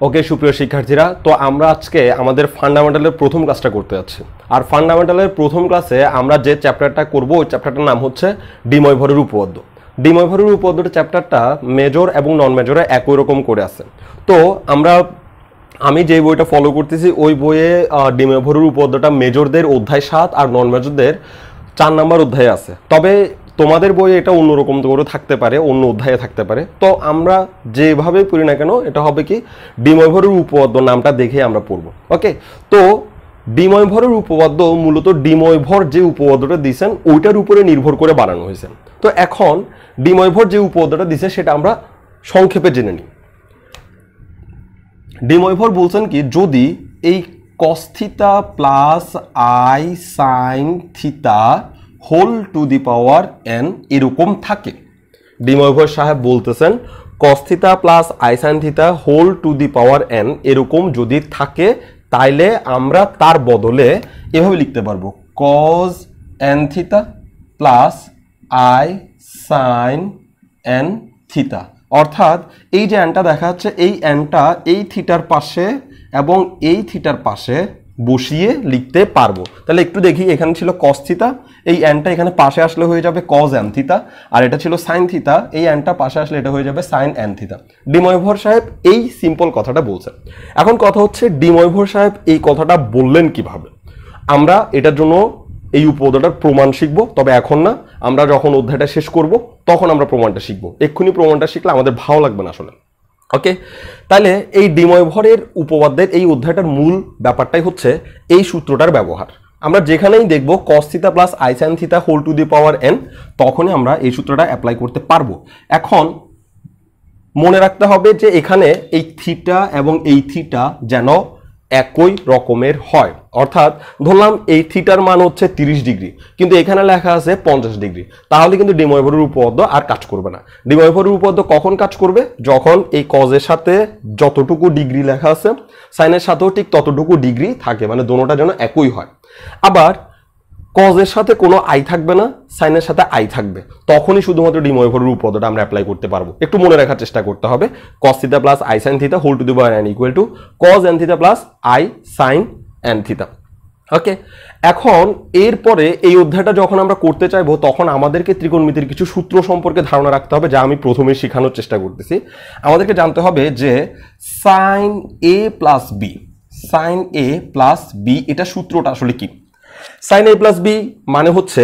ওকে সুপ্রিয় শিক্ষার্থীরা, তো আমরা আজকে আমাদের ফান্ডামেন্টালের প্রথম ক্লাসটা করতে যাচ্ছি। আর ফান্ডামেন্টালের প্রথম ক্লাসে আমরা যে চ্যাপ্টারটা করব ওই চ্যাপ্টারটার নাম হচ্ছে ডিময় ভরের উপপাদ্য। ডিময় ভরের উপপাদ্যটা চ্যাপ্টারটা মেজর এবং নন মেজরে একই রকম করে আছে। তো আমি যে বইটা ফলো করতেছি ওই বইয়ে ডিময় ভরের উপপাদ্যটা মেজরদের অধ্যায় 7 আর নন মেজরদের 4 নম্বর অধ্যায়ে আছে। তবে তোমাদের বইয়ে এটা অন্যরকম করে থাকতে পারে, অন্য অধ্যায়ে থাকতে পারে। তো আমরা যেভাবে পড়ি না কেন এটা হবে কি ডিময় ভরের উপপাদ্য নামটা দেখে আমরা পড়বো। ওকে, তো ডিময় ভরের উপপাদ্য মূলত ডিময় ভর যে উপপাদ্যটা দিয়েছেন ওইটার উপরে নির্ভর করে বানানো হয়েছে। তো এখন ডিময় ভর যে উপপাদ্যটা দিয়েছে সেটা আমরা সংক্ষেপে জেনে নিই। ডিময় ভর বলছেন কি, যদি এই cos theta plus i sine theta whole to the power n এরকম থাকে। ডিময় ভর সাহেব বলতেছেন cos theta plus i sine theta whole to the power n এরকম যদি থাকে তাইলে আমরা তার বদলে এভাবে লিখতে পারবো cos n theta plus i sine n theta. অর্থাৎ এই যে nটা দেখা যাচ্ছে এই nটা এই থিটার পাশে এবং এই থিটার পাশে বসিয়ে লিখতে পারবো। তাহলে একটু দেখি, এখানে ছিল cos থিটা, এই nটা এখানে পাশে আসলে হয়ে যাবে cos n থিটা, আর এটা ছিল sin থিটা, এই nটা পাশে আসলে এটা হয়ে যাবে sin n থিটা। ডিময় ভর সাহেব এই সিম্পল কথাটা বলছেন। এখন কথা হচ্ছে ডিময় ভর সাহেব এই কথাটা বললেন কিভাবে। আমরা এটার জন্য এই উপপাদ্যটার প্রমাণ শিখবো, তবে এখন না, আমরা যখন অধ্যায়টা শেষ করব তখন আমরা প্রমাণটা শিখবো। এক্ষুনি প্রমাণটা শিখলে আমাদের ভালো লাগবে না আসলে। ওকে, তাহলে এই ডিময় ভরের উপপাদ্যের এই অধ্যায়টার মূল ব্যাপারটাই হচ্ছে এই সূত্রটার ব্যবহার। আমরা যেখানেই দেখব cos theta plus i sine theta whole to the power n তখনই আমরা এই সূত্রটা অ্যাপ্লাই করতে পারবো। এখন মনে রাখতে হবে যে এখানে এই থিটা এবং এই থিটা যেন একই রকমের হয়। অর্থাৎ ধরলাম এই থিটার মান হচ্ছে 30 ডিগ্রি, কিন্তু এখানে লেখা আছে 50 ডিগ্রি, তাহলে কিন্তু ডিময় ভরের উপপাদ্য আর কাজ করবে না। ডিময় ভরের উপপাদ্য কখন কাজ করবে? যখন এই কজের সাথে যতটুকু ডিগ্রি লেখা আছে সাইনের সাথেও ঠিক ততটুকু ডিগ্রি থাকে, মানে দুটোটা যেন একই হয়। আবার কজের সাথে কোনো আই থাকবে না, সাইনের সাথে আই থাকবে, তখনই শুধুমাত্র ডিময় ভরের উপপাদ্যটা আমরা অ্যাপ্লাই করতে পারবো। একটু মনে রাখার চেষ্টা করতে হবে, cos theta plus i sine theta whole to the power n equal to cos n theta plus i sine n theta. Okay, এখন এরপরে এই অধ্যায়টা যখন আমরা করতে চাইবো তখন আমাদেরকে ত্রিকোণমিতির কিছু সূত্র সম্পর্কে ধারণা রাখতে হবে, যা আমি প্রথমে শেখানোর চেষ্টা করতেছি। আমাদেরকে জানতে হবে যে sign A plus B, sine A plus B এটা সূত্রটা আসলে কি। সাইন এ প্লাস বি মানে হচ্ছে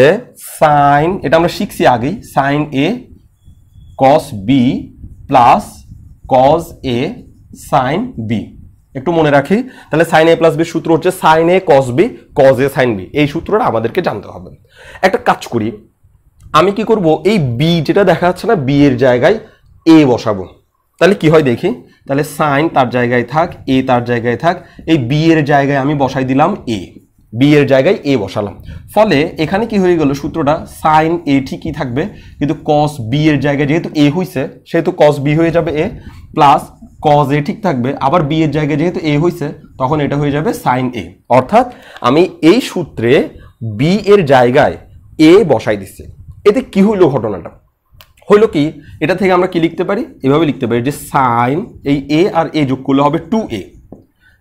সাইন, এটা আমরা শিখছি আগেই, sign A cos B plus cos A sine B. একটু মনে রাখি, তাহলে সাইন এ প্লাস বি সূত্র হচ্ছে sine A cos B cos A sine B. এই সূত্রটা আমাদেরকে জানতে হবে। একটা কাজ করি, আমি কি করব, এই বি যেটা দেখা যাচ্ছে না, বি এর জায়গায় এ বসাবো। তাহলে কি হয় দেখি, তাহলে সাইন তার জায়গায় থাক, এ তার জায়গায় থাক, এই বি এর জায়গায় আমি বসাই দিলাম এ, বি এর জায়গায় এ বসালাম। ফলে এখানে কি হয়ে গেল, সূত্রটা সাইন এ ঠিকই থাকবে, কিন্তু কস বি এর জায়গায় যেহেতু এ হইছে সেহেতু কস বি হয়ে যাবে এ, প্লাস কস এ ঠিক থাকবে, আবার বি এর জায়গায় যেহেতু এ হইছে তখন এটা হয়ে যাবে সাইন এ। অর্থাৎ আমি এই সূত্রে বি এর জায়গায় এ বসাই দিচ্ছি। এতে কি হইলো, ঘটনাটা হইলো কি, এটা থেকে আমরা কি লিখতে পারি, এভাবে লিখতে পারি যে সাইন এই এ আর এ যোগ করলে হবে 2a,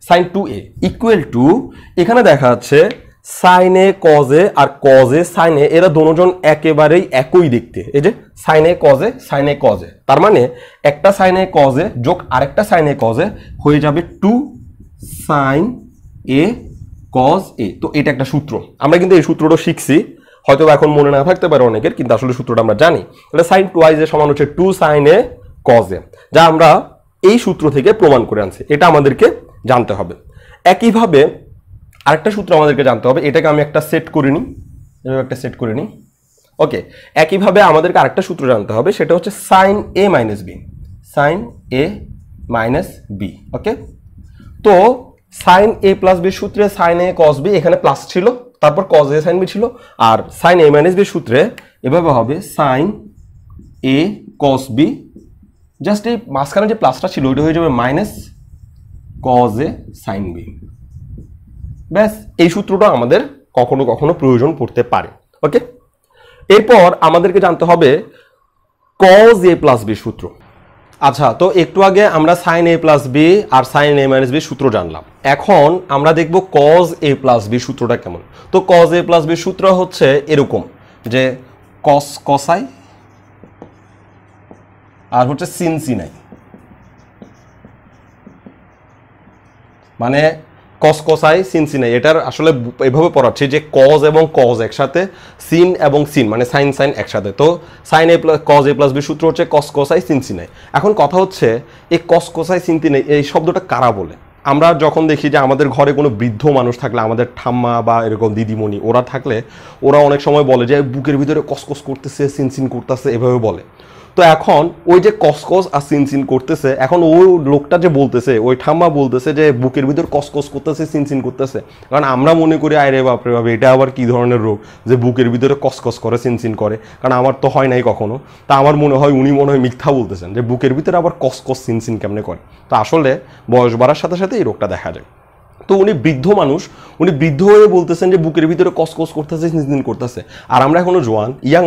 sign 2a equal to, এখানে দেখা যাচ্ছে সাইনে কজে আর কজে সাইনে এরা দুজন একেবারেই একই দেখতে। এই যে সাইনে কজে সাইনে কজে, তার মানে একটা সাইনে কজে যোগ আরেকটা সাইনে কজে হয়ে যাবে 2 সাইন এ কজ এ। তো এটা একটা সূত্র, আমরা কিন্তু এই সূত্রটা শিখছি, হয়তো এখন মনে না থাকতে পারে অনেকের, কিন্তু আসলে সূত্রটা আমরা জানি। তাহলে সাইন টুয়াইজ এ সমান হচ্ছে 2 সাইন এ কজ এ, যা আমরা এই সূত্র থেকে প্রমাণ করে আনছি। এটা আমাদেরকে জানতে হবে। একইভাবে আরেকটা সূত্র আমাদেরকে জানতে হবে, এটাকে আমি একটা সেট করে নিই, একটা সেট করে নিই। ওকে, একইভাবে আমাদেরকে আরেকটা সূত্র জানতে হবে, সেটা হচ্ছে sine A minus B, sine A minus B. Okay, তো সাইন এ প্লাস বি সূত্রে সাইন এ কস বি এখানে প্লাস ছিল, তারপর কস এ সাইন বি ছিল, আর সাইন এ মাইনাস বি সূত্রে এভাবে হবে sine A cos B, just এই মাঝখানে যে প্লাসটা ছিল ওইটা হয়ে যাবে minus cos A sine B. ব্যাস, এই সূত্রটা আমাদের কখনো কখনো প্রয়োজন পড়তে পারে। ওকে, এরপর আমাদেরকে জানতে হবে কজ এ প্লাস বি সূত্র। আচ্ছা, তো একটু আগে আমরা sign A plus B R sine A minus B সূত্র জানলাম। এখন আমরা দেখব কজ এ প্লাস বি সূত্রটা কেমন। তো কজ এ প্লাস বি সূত্র হচ্ছে এরকম যে কস কসাই আর হচ্ছে সিন সিনাই, মানে কস কসাই সিন সিনাই। এটার আসলে এভাবে পড়াচ্ছি যে কজ এবং কজ একসাথে, সিন এবং সিন মানে সাইন সাইন একসাথে। তো sine A plus cos A plus B সূত্র হচ্ছে কস কসাই সিন সিনাই। এখন কথা হচ্ছে এই কস কসাই সিন সিনাই এই শব্দটা কারা বলে? আমরা যখন দেখি যে আমাদের ঘরে কোনো বৃদ্ধ মানুষ থাকলে, আমাদের ঠাম্মা বা এরকম দিদিমণি ওরা থাকলে, ওরা অনেক সময় বলে যে বুকের ভিতরে কসকস করতেছে, সিন সিন করতেছে, এভাবে বলে। তো এখন ওই যে কসকস আর সিনসিন করতেছে, এখন ওই লোকটা যে বলতেছে, ওই ঠাম্মা বলতেছে যে বুকের ভিতর কসকস করতেছে, সিনসিন করতেছে। কারণ আমরা মনে করি আরে বাপরে বাপ, এটা আবার কি ধরনের রোগ যে বুকের ভিতরে কসকস করে, সিনসিন করে? কারণ আমার তো হয় নাই কখনো। তা আমার মনে হয় উনি মনে হয় মিথ্যা বলতেছেন যে বুকের ভিতরে আবার কসকস সিনসিন কেমনে করে। তো আসলে বয়স বাড়ার সাথে সাথে এই রোগটা দেখা যায়। তো উনি বৃদ্ধ মানুষ, উনি বৃদ্ধ হয়ে বলতেছেন যে বুকের ভিতরে কসকস করতেছে, সিনসিন করতেছে। আর আমরা এখনো জোয়ান ইয়াং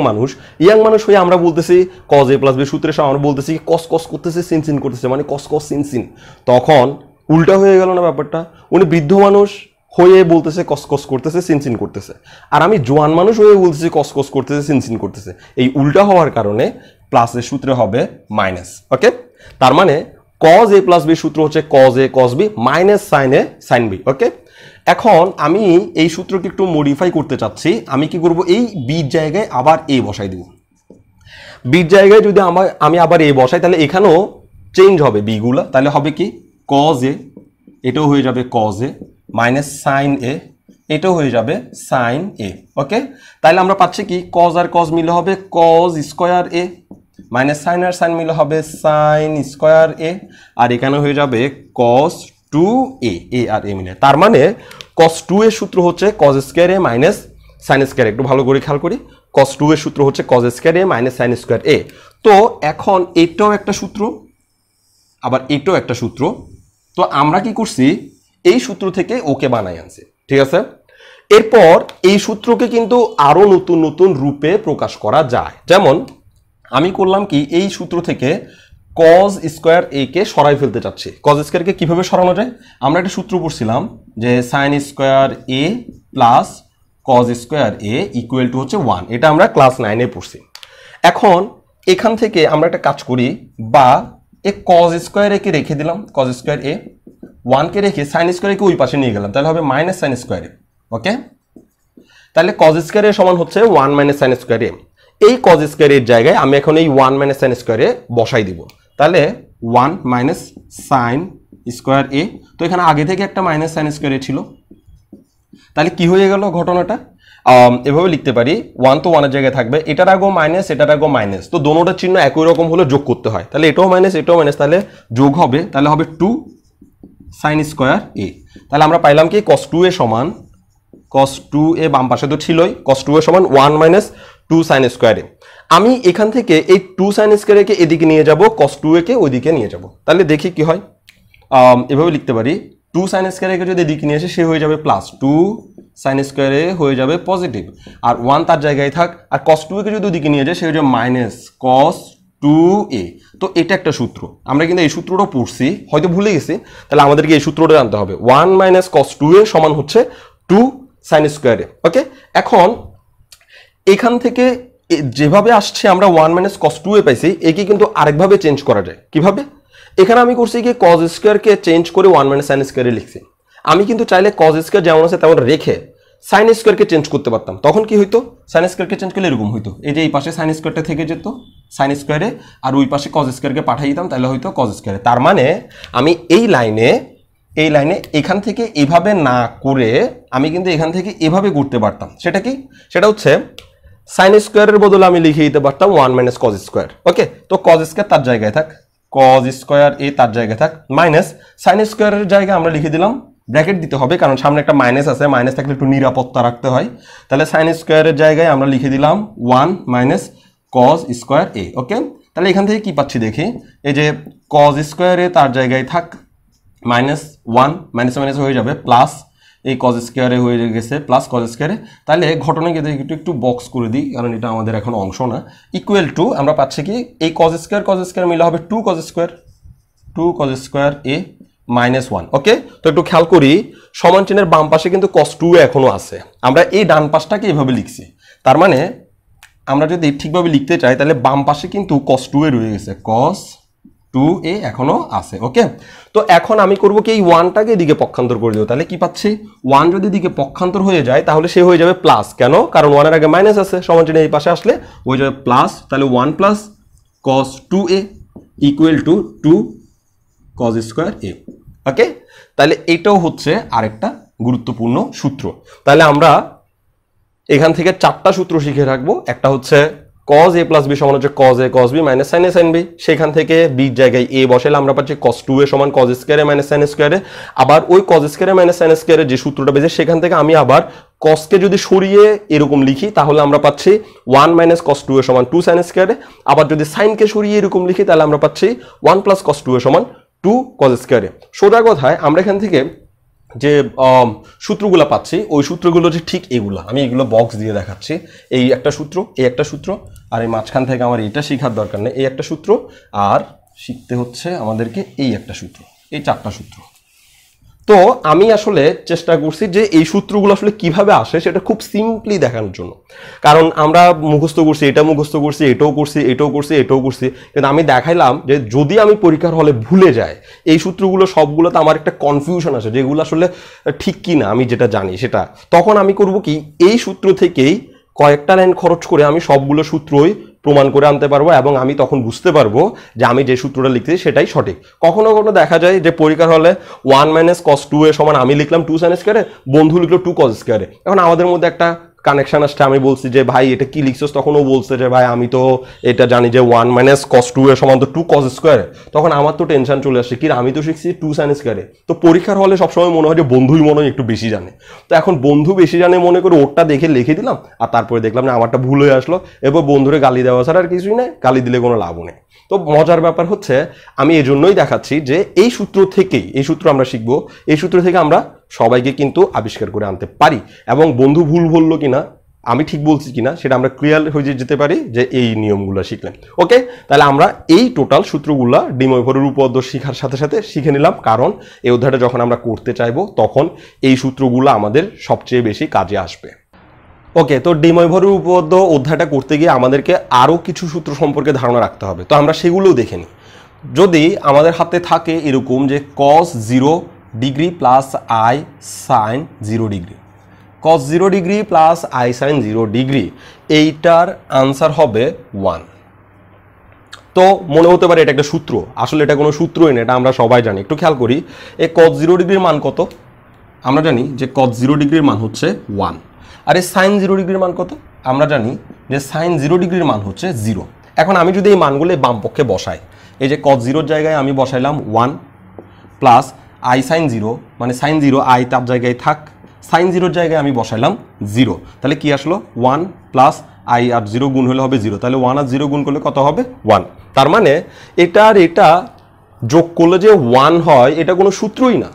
মানুষ হয়ে আমরা বলতেছি কজ এ প্লাস বি সূত্রের সাথে আমরা বলতেছি কসকস করতেছে, সিনসিন করতেছে, মানে কসকস সিনসিন। তখন উল্টা হয়ে গেল না ব্যাপারটা? উনি বৃদ্ধ মানুষ হয়ে বলতেছে কসকস করতেছে, সিনসিন করতেছে, আর আমি জোয়ান মানুষ হয়ে বলতেছি কসকস করতেছে, সিনসিন করতেছে। এই উল্টা হওয়ার কারণে প্লাসের সূত্রে হবে মাইনাস। ওকে, তার মানে কজ এ প্লাস বি সূত্র হচ্ছে cos A cos B minus sine A sine B. Okay, এখন আমি এই সূত্রকে একটু মডিফাই করতে চাচ্ছি। আমি কি করব? এই বির জায়গায় আবার এ বসাই দিব। বির জায়গায় যদি আমি আবার এ বসাই, তাহলে এখানেও চেঞ্জ হবে বিগুলো। তাহলে হবে কি কজ এ, এটাও হয়ে যাবে কজ এ, মাইনাস সাইন এ, এটাও হয়ে যাবে সাইন এ। ওকে, তাহলে আমরা পাচ্ছি কি কজ আর কজ মিলে হবে কজ স্কোয়ার এ, মাইনাস সাইন আর সাইন মিলে হবে সাইন স্কোয়ার এ, আর এখানে হয়ে যাবে কস টু এ, এ আর এ মিলে। তার মানে কস টু এর সূত্র হচ্ছে কজ স্কোয়ার এ মাইনাস সাইন স্কোয়ার। একটু ভালো করে খেয়াল করি, কস টু এর সূত্র হচ্ছে কজ স্কোয়ার এ মাইনাস সাইন স্কোয়ার এ। তো এখন এটাও একটা সূত্র, আবার এটাও একটা সূত্র। তো আমরা কি করছি, এই সূত্র থেকে ওকে বানাই আনছি। ঠিক আছে, এরপর এই সূত্রকে কিন্তু আরো নতুন নতুন রূপে প্রকাশ করা যায়। যেমন আমি করলাম কি, এই সূত্র থেকে কজ স্কোয়ার এ কে সরাই ফেলতে চাচ্ছি। কজ স্কোয়ারকে কিভাবে সরানো যায়? আমরা একটা সূত্র পড়ছিলাম যে sine square A plus cos square A equal to হচ্ছে 1। এটা আমরা ক্লাস 9-এ পড়ছি। এখন এখান থেকে আমরা একটা কাজ করি, বা এ কজ স্কোয়ার এ কে রেখে দিলাম, কজ স্কোয়ার এ 1 কে রেখে সাইন স্কোয়ার এ কে ওই পাশে নিয়ে গেলাম, তাহলে হবে মাইনাস সাইন স্কোয়ার এ। ওকে, তাহলে কজ স্কোয়ার এ সমান হচ্ছে 1 মাইনাস সাইন স্কোয়ার এ। এই কজ স্কোয়ারের জায়গায় আমি এখন এই 1 মাইনাস সাইন স্কোয়ারে বসাই দিব। তাহলে 1 মাইনাস সাইন স্কোয়ার এ, তো এখানে আগে থেকে একটা মাইনাস সাইন স্কোয়ার এ ছিল। তাহলে কি হয়ে গেল ঘটনাটা? এভাবে লিখতে পারি, 1 তো 1 এর জায়গায় থাকবে, এটার আগেও মাইনাস, এটার আগেও মাইনাস, তো দোনোটার চিহ্ন একই রকম হলে যোগ করতে হয়। তাহলে এটাও মাইনাস, এটাও মাইনাস, তাহলে যোগ হবে, তাহলে হবে 2 সাইন স্কোয়ার এ। তাহলে আমরা পাইলাম কি কস 2 এ সমান, কস 2 এ বাম পাশে তো ছিলই, কস 2 এ সমান 1 মাইনাস 2 সাইন স্কোয়ার এ। আমি এখান থেকে এই 2 সাইন স্কোয়ার একে এদিকে নিয়ে যাব, কস 2 একে ওইদিকে নিয়ে যাব। তাহলে দেখি কি হয়। এভাবে লিখতে পারি, 2 সাইন স্কোয়ার একে যদি এদিকে নিয়ে আসে, সে হয়ে যাবে প্লাস, 2 সাইন স্কোয়ার এ হয়ে যাবে পজিটিভ, আর 1 তার জায়গায় থাক। আর কস 2 একে যদি ওদিকে নিয়ে যায়, সে হয়ে যাবে মাইনাস কস 2a। তো এটা একটা সূত্র, আমরা কিন্তু এই সূত্রটা পড়ছি, হয়তো ভুলে গেছি। তাহলে আমাদেরকে এই সূত্রটা জানতে হবে, 1 মাইনাস কস 2a সমান হচ্ছে 2 সাইন স্কোয়ার এ। ওকে, এখন এখান থেকে যেভাবে আসছে আমরা 1 মাইনাস কস 2a পাইছি, একে কিন্তু আরেকভাবে চেঞ্জ করা যায়। কিভাবে? এখানে আমি করছি কি কজ স্কোয়ারকে চেঞ্জ করে 1 মাইনাস সাইন স্কোয়ারে লিখছি। আমি কিন্তু চাইলে কজ স্কোয়ার যেমন আছে তেমন রেখে সাইন স্কোয়ারকে চেঞ্জ করতে পারতাম। তখন কি হইতো? সাইন স্কোয়ারকে চেঞ্জ করলে এরকম হইতো, এই যে এই পাশে সাইন স্কোয়ারটা থেকে যেত সাইন স্কোয়ারে, আর ওই পাশে কজ স্কোয়ারকে পাঠিয়ে দিতাম, তাহলে হয়তো কজ স্কোয়ারে। তার মানে আমি এই লাইনে এখান থেকে এভাবে না করে আমি কিন্তু এখান থেকে এভাবে করতে পারতাম। সেটা কি? সেটা হচ্ছে সাইন স্কোয়ারের বদলে আমি লিখে দিতে পারতাম 1 মাইনাস কজ স্কোয়ার। ওকে, তো কজ স্কোয়ার তার জায়গায় থাক, কজ স্কোয়ার এ তার জায়গায় থাক, মাইনাস সাইন স্কোয়ারের জায়গায় আমরা লিখে দিলাম, ব্র্যাকেট দিতে হবে কারণ সামনে একটা মাইনাস আছে, মাইনাস থাকলে একটু নিরাপত্তা রাখতে হয়। তাহলে সাইন স্কোয়ারের জায়গায় আমরা লিখে দিলাম 1 মাইনাস কজ স্কোয়ার এ। ওকে, তাহলে এখান থেকে কি পাচ্ছি দেখি, এই যে কজ স্কোয়ার এ তার জায়গায় থাক মাইনাস 1, মাইনাস মাইনাস হয়ে যাবে প্লাস, এই কজ স্কোয়ারে হয়ে গেছে প্লাস কজ স্কোয়ারে। তাহলে ঘটনাকে একটু বক্স করে দিই, কারণ এটা আমাদের এখন অংশ না। ইকুয়াল টু আমরা পাচ্ছি কি এই কজ স্কোয়ার মিলে হবে 2 কজ স্কোয়ার এ -1। ওকে, তো একটু খেয়াল করি সমান চিহ্নের বাম পাশে কিন্তু cos 2a এখনো আছে, আমরা এই ডান পাশটাকে এভাবে লিখছি। তার মানে আমরা যদি ঠিকভাবে লিখতে চাই তাহলে বাম পাশে কিন্তু cos 2a রয়ে গেছে, cos 2a এখনো আছে। ওকে, তো এখন আমি করব কি এই 1টাকে এদিকে পক্ষান্তর করে দেব। তাহলে কি পাচ্ছি 1 যদি দিকে পক্ষান্তর হয়ে যায় তাহলে সে হয়ে যাবে প্লাস। কেন? কারণ 1 এর আগে মাইনাস আছে, সমান চিহ্ন এই পাশে আসলে হয়ে যাবে প্লাস। তাহলে 1 plus cos 2a equal to 2 cos square a। ওকে, তাহলে এটাও হচ্ছে আরেকটা গুরুত্বপূর্ণ সূত্র। তাহলে আমরা এখান থেকে 4টা সূত্র শিখে রাখবো। একটা হচ্ছে cos a প্লাস b সমান হচ্ছে cos a cos b minus sin a sin b। সেখান থেকে b জায়গায় a বসালে আমরা পাচ্ছি cos 2a সমান cos square a minus sin square a। আবার ওই cos square a minus sin square a যে সূত্রটা পেয়েছে সেখান থেকে আমি আবার cos কে যদি সরিয়ে এরকম লিখি তাহলে আমরা পাচ্ছি 1 মাইনাস cos 2a সমান 2 sin স্কয়ার a। আবার যদি sin কে সরিয়ে এরকম লিখি তাহলে আমরা পাচ্ছি 1 প্লাস cos 2a সমান 2 cos স্কয়ার a। সোজা কথায় আমরা এখান থেকে যে সূত্রগুলো পাচ্ছি ওই সূত্রগুলো যে ঠিক এগুলো, আমি এগুলো বক্স দিয়ে দেখাচ্ছি। এই একটা সূত্র, এই একটা সূত্র, আর এই মাঝখান থেকে আমার এটা শেখার দরকার নেই, এই একটা সূত্র, আর শিখতে হচ্ছে আমাদেরকে এই একটা সূত্র, এই 4টা সূত্র। তো আমি আসলে চেষ্টা করছি যে এই সূত্রগুলো আসলে কিভাবে আসে সেটা খুব সিম্পলি দেখানোর জন্য। কারণ আমরা মুখস্থ করছি, এটা মুখস্থ করছি, এটাও করছি, এটাও করছি, এটাও করছি, কিন্তু আমি দেখাইলাম যে যদি আমি পরীক্ষার হলে ভুলে যাই এই সূত্রগুলো সবগুলোতে আমার একটা কনফিউশন আছে যেগুলো আসলে ঠিক কি না আমি যেটা জানি সেটা, তখন আমি করব কি এই সূত্র থেকেই কয়েকটা লাইন খরচ করে আমি সবগুলো সূত্রই প্রমাণ করে আনতে পারবো, এবং আমি তখন বুঝতে পারবো যে আমি যে সূত্রটা লিখতেছি সেটাই সঠিক। কখনো কখনো দেখা যায় যে পরীক্ষার হলে 1 মাইনাস cos 2a সমান আমি লিখলাম 2 sin স্কয়ার, বন্ধু লিখলো 2 cos স্কয়ার। এখন আমাদের মধ্যে একটা কানেকশন আসছে, আমি বলছি যে ভাই এটা কি লিখছস, তখন ও বলছে যে ভাই আমি তো এটা জানি যে 1 মাইনাস cos 2a সমান তো 2 cos স্কয়ার। তখন আমার তো টেনশন চলে আসছে কি আমি তো শিখছি 2 sin স্কয়ার। তো পরীক্ষার হলে সবসময় মনে হয় যে বন্ধুই মনে হয় একটু বেশি জানে, তো এখন বন্ধু বেশি জানে মনে করে ওরটা দেখে লিখে দিলাম, আর তারপরে দেখলাম না আমারটা ভুল হয়ে আসলো। এবার বন্ধুরে গালি দেওয়া ছাড়া আর কিছুই নেই, গালি দিলে কোনো লাভও নেই। তো মজার ব্যাপার হচ্ছে আমি এজন্যই দেখাচ্ছি যে এই সূত্র থেকেই, এই সূত্র আমরা শিখবো, এই সূত্র থেকে আমরা সবাইকে কিন্তু আবিষ্কার করে আনতে পারি, এবং বন্ধু ভুল বললো কিনা আমি ঠিক বলছি কিনা সেটা আমরা ক্লিয়ার হয়ে যেতে পারি যে এই নিয়মগুলো শিখলেন। ওকে, তাহলে আমরা এই টোটাল সূত্রগুলো ডি ময়ূরের উপপাদ্য শেখার সাথে সাথে শিখে নিলাম, কারণ এই অধ্যায়টা যখন আমরা করতে চাইবো তখন এই সূত্রগুলো আমাদের সবচেয়ে বেশি কাজে আসবে। ওকে, তো ডি ময়ূরের উপপাদ্য অধ্যায়টা করতে গিয়ে আমাদেরকে আরও কিছু সূত্র সম্পর্কে ধারণা রাখতে হবে, তো আমরা সেগুলোও দেখে নিই। যদি আমাদের হাতে থাকে এরকম যে cos 0 degree plus i sin 0 degree, cos 0 degree plus i sin 0 degree, এইটার আনসার হবে 1। তো মনে হতে পারে এটা একটা সূত্র, আসলে এটা কোনো সূত্রই না, এটা আমরা সবাই জানি। একটু খেয়াল করি এই cos 0 ডিগ্রির মান কত, আমরা জানি যে cos 0 ডিগ্রির মান হচ্ছে 1। আর এই sin 0 ডিগ্রির মান কত, আমরা জানি যে sin 0 ডিগ্রির মান হচ্ছে 0। এখন আমি যদি এই মানগুলো বাম পক্ষে বসাই, এই যে cos 0 জায়গায় আমি বসাইলাম 1 প্লাস i sin 0, মানে sin 0 i তার জায়গায় থাক, sin 0 জায়গায় আমি বসাইলাম 0, তাহলে কি আসলো 1 প্লাস i আর 0 গুণ হলে হবে 0, তাহলে 1 আর 0 গুণ করলে কত হবে 1। তার মানে এটা আর এটা যোগ করলে যে 1 হয় এটা কোনো সূত্রই না,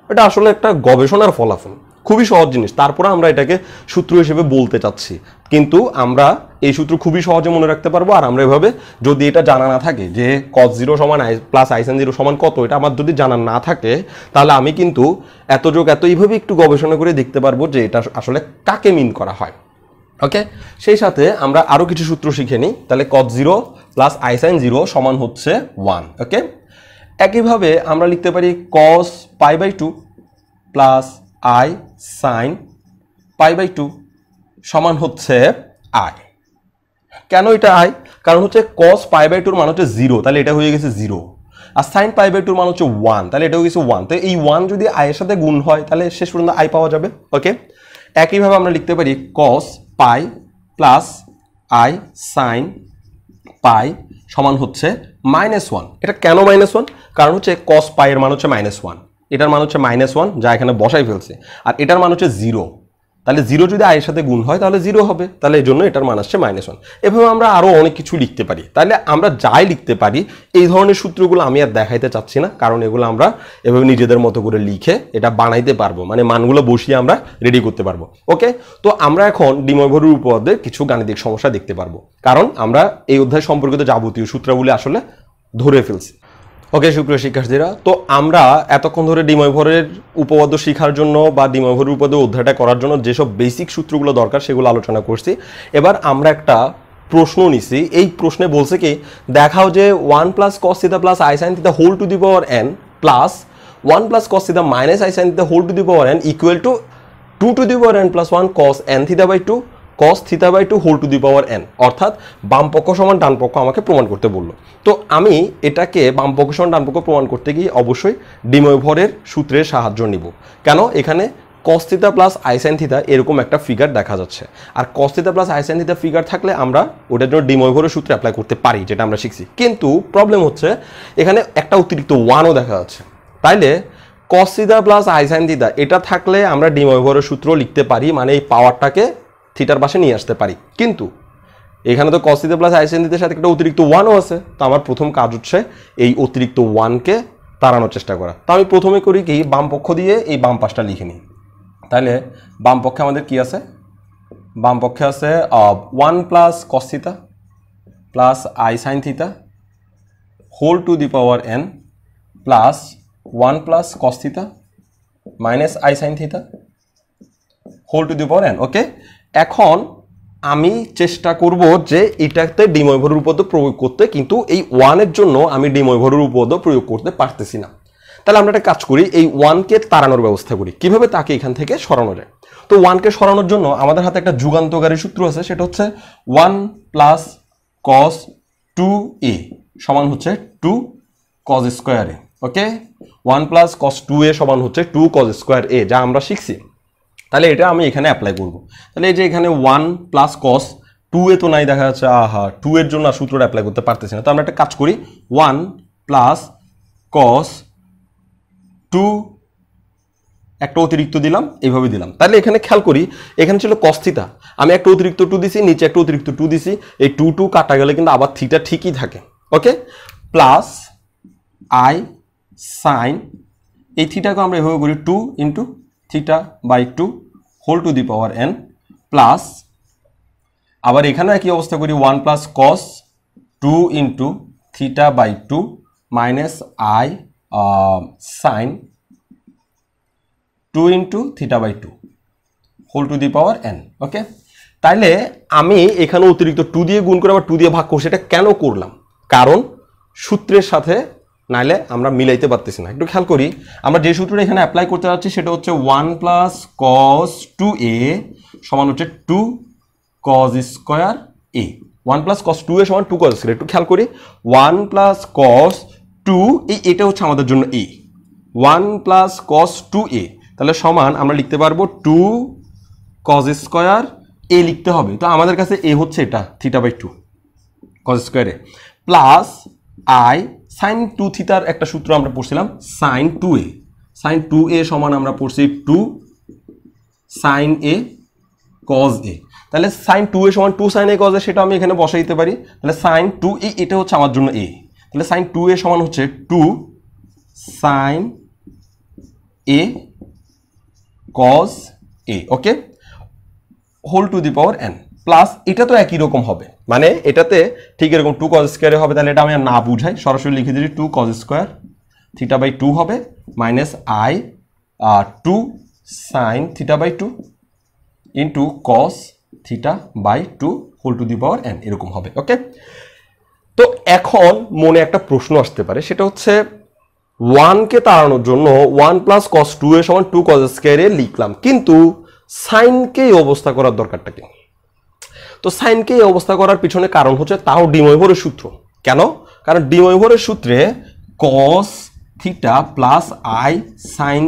এটা আসলে একটা গবেষণার ফলাফল, খুবই সহজ জিনিস। তারপরে আমরা এটাকে সূত্র হিসেবে বলতে চাচ্ছি, কিন্তু আমরা এই সূত্র খুবই সহজে মনে রাখতে পারবো। আর আমরা এভাবে যদি এটা জানা না থাকে যে cos 0 সমান i প্লাস i sin 0 সমান কত, এটা আমার যদি জানা না থাকে তাহলে আমি কিন্তু এত যোগ এত এইভাবে একটু গবেষণা করে দেখতে পারবো যে এটা আসলে কাকে মিন করা হয়। ওকে, সেই সাথে আমরা আরও কিছু সূত্র শিখে নিই। তাহলে cos 0 প্লাস i sin 0 সমান হচ্ছে 1। ওকে, একইভাবে আমরা লিখতে পারি cos π/2 প্লাস i sin π/2 সমান হচ্ছে i। কেন এটা i? কারণ হচ্ছে cos π/2 মান হচ্ছে 0, তাহলে এটা হয়ে গেছে 0, আর sin π/2 মান হচ্ছে 1, তাহলে এটা হয়ে গেছে 1। তো এই 1 যদি i এর সাথে গুণ হয় তাহলে শেষ পর্যন্ত i পাওয়া যাবে। ওকে, একইভাবে আমরা লিখতে পারি cos π প্লাস i sin π সমান হচ্ছে -1। এটা কেন -1? কারণ হচ্ছে cos π এর মান হচ্ছে -1, এটার মান হচ্ছে -1 যা এখানে বসাই ফেলছে, আর এটার মান হচ্ছে 0, তাহলে 0 যদি i এর সাথে গুণ হয় তাহলে 0 হবে, তাহলে এই জন্য এটার মান আসছে -1। এভাবে আমরা আরো অনেক কিছু লিখতে পারি। তাহলে আমরা যাই লিখতে পারি, এই ধরনের সূত্রগুলো আমি আর দেখাইতে চাচ্ছি না, কারণ এগুলো আমরা এভাবে নিজেদের মতো করে লিখে এটা বানাইতে পারবো, মানে মানগুলো বসিয়ে আমরা রেডি করতে পারবো। ওকে, তো আমরা এখন ডিময়-ভরের উপপাদ্যে কিছু গাণিতিক সমস্যা দেখতে পারবো, কারণ আমরা এই অধ্যায় সম্পর্কিত যাবতীয় সূত্রগুলি আসলে ধরে ফেলছি। ওকে সুপ্রিয় শিক্ষার্থীরা, তো আমরা এতক্ষণ ধরে ডিময়-ভরের উপপাদ্য শেখার জন্য বা ডিময়-ভরের উপপাদ্য অধ্যায়টা করার জন্য যেসব বেসিক সূত্রগুলো দরকার সেগুলো আলোচনা করছি। এবার আমরা একটা প্রশ্ন নিছি, এই প্রশ্নে বলছে কি, দেখাও যে 1 + cos θ + i sin θ whole to the power n plus 1 + cos θ - i sin θ whole to the power n equal to 2 to the power n plus 1 cos n theta by 2 cos theta by 2 whole to the power n, অর্থাৎ বাম পক্ষ সমান ডান পক্ষ আমাকে প্রমাণ করতে বললো। তো আমি এটাকে বাম পক্ষ সমান ডান পক্ষ প্রমাণ করতে গিয়ে অবশ্যই ডিময়-ভরের সূত্রের সাহায্য নিব। কেন? এখানে cos theta plus i sin theta এরকম একটা ফিগার দেখা যাচ্ছে, আর cos theta plus i sin theta figure থাকলে আমরা ওটার জন্য ডিময়-ভরের সূত্র অ্যাপ্লাই করতে পারি, যেটা আমরা শিখছি। কিন্তু প্রবলেম হচ্ছে এখানে একটা অতিরিক্ত 1ও দেখা যাচ্ছে, তাইলে cos theta plus i sin theta এটা থাকলে আমরা ডিময়-ভরের সূত্র লিখতে পারি, মানে এই পাওয়ারটাকে থিটার পাশে নিয়ে আসতে পারি। কিন্তু এখানে তো cos theta plus i sin theta এর সাথে একটা অতিরিক্ত 1ও আছে, তো আমার প্রথম কাজ হচ্ছে এই অতিরিক্ত 1কে তাড়ানোর চেষ্টা করা। তো আমি প্রথমে করি কি, বাম পক্ষ দিয়ে এই বাম পাশটা লিখে নিই। তাহলে বাম পক্ষে আমাদের কি আছে? বাম পক্ষে আছে 1 + cos theta plus i sin theta whole to the power n plus 1 + cos theta minus i sin theta whole to the power n। ওকে, এখন আমি চেষ্টা করব যে এটাতে ডিময়-ভরের উপপাদ্য প্রয়োগ করতে, কিন্তু এই 1 এর জন্য আমি ডিময়-ভরের উপপাদ্য প্রয়োগ করতে পারতেছি না। তাহলে আমরা একটা কাজ করি, এই 1কে তাড়ানোর ব্যবস্থা করি। কিভাবে? তাকে এখান থেকে সরানো যায়। তো 1কে সরানোর জন্য আমাদের হাতে একটা যুগান্তকারী সূত্র আছে, সেটা হচ্ছে 1 + cos 2a সমান হচ্ছে 2 cos square a। Okay, 1 + cos 2a সমান হচ্ছে 2 cos স্কয়ার a, যা আমরা শিখছি। তাহলে এটা আমি এখানে অ্যাপ্লাই করব। তাহলে এই যে এখানে 1 + cos 2a তো নাই, দেখা যাচ্ছে 2 এর জন্য সূত্রটা অ্যাপ্লাই করতে পারতেছি না। তো আমরা একটা কাজ করি, 1 + cos 2 একটা অতিরিক্ত দিলাম, এইভাবে দিলাম। তাহলে এখানে খেয়াল করি, এখানে ছিল cos থিটা, আমি একটা অতিরিক্ত 2 দিছি, নিচে একটা অতিরিক্ত 2 দিছি, এই 2 কাটা গেলে কিন্তু আবার থিটা ঠিকই থাকে। ওকে, প্লাস i sin, এই থিটাকে আমরা এভাবে করি 2 × θ/2 whole to the power n plus, আবার এখানে একই অবস্থা করি 1 + cos 2 × θ/2 minus i sin 2 × θ/2 whole to the power n। Okay, তাইলে আমি এখানে অতিরিক্ত 2 দিয়ে গুণ করে আবার 2 দিয়ে ভাগ করছি। এটা কেন করলাম? কারণ সূত্রের সাথে নাইলে আমরা মিলাইতে পারতেছি না। একটু খেয়াল করি, আমরা যে সূত্রটা এখানে অ্যাপ্লাই করতে যাচ্ছি সেটা হচ্ছে 1 + cos 2a সমান হচ্ছে 2 cos square a। 1 + cos 2a সমান 2 cos স্কয়ার। একটু খেয়াল করি, 1 + cos 2 এটা হচ্ছে আমাদের জন্য a, 1 + cos 2a, তাহলে সমান আমরা লিখতে পারবো 2 cos স্কয়ার a লিখতে হবে। তো আমাদের কাছে a হচ্ছে এটা θ/2 cos square a plus i sin 2 থিটার একটা সূত্র আমরা পড়ছিলাম, sin 2a, sin 2a সমান আমরা পড়ছি 2 sin a cos a। তাহলে sin 2a সমান 2 sin a cos a, সেটা আমি এখানে বসাই দিতে পারি। তাহলে sin 2a এটা হচ্ছে আমার জন্য a, তাহলে sin 2a সমান হচ্ছে 2 sin a cos a। Okay, whole to the power n plus, এটা তো একই রকম হবে, মানে এটাতে ঠিক এরকম 2 cos স্কয়ার হবে। তাহলে এটা আমি না বুঝাই, সরাসরি লিখে দিচ্ছি 2 cos স্কয়ার θ/2 হবে minus i 2 sin θ/2 into cos θ/2 whole to the power n এরকম হবে। ওকে, তো এখন মনে একটা প্রশ্ন আসতে পারে, সেটা হচ্ছে 1কে তাড়ানোর জন্য 1 + cos 2a সমান 2 cos স্কয়ার a লিখলাম, কিন্তু সাইনকে এই অবস্থা করার দরকারটা কি? তো সাইনকে এই অবস্থা করার পিছনে কারণ হচ্ছে তাও ডিময়-ভরের সূত্র। কেন? কারণ ডিময়-ভরের সূত্রে cos theta plus i sin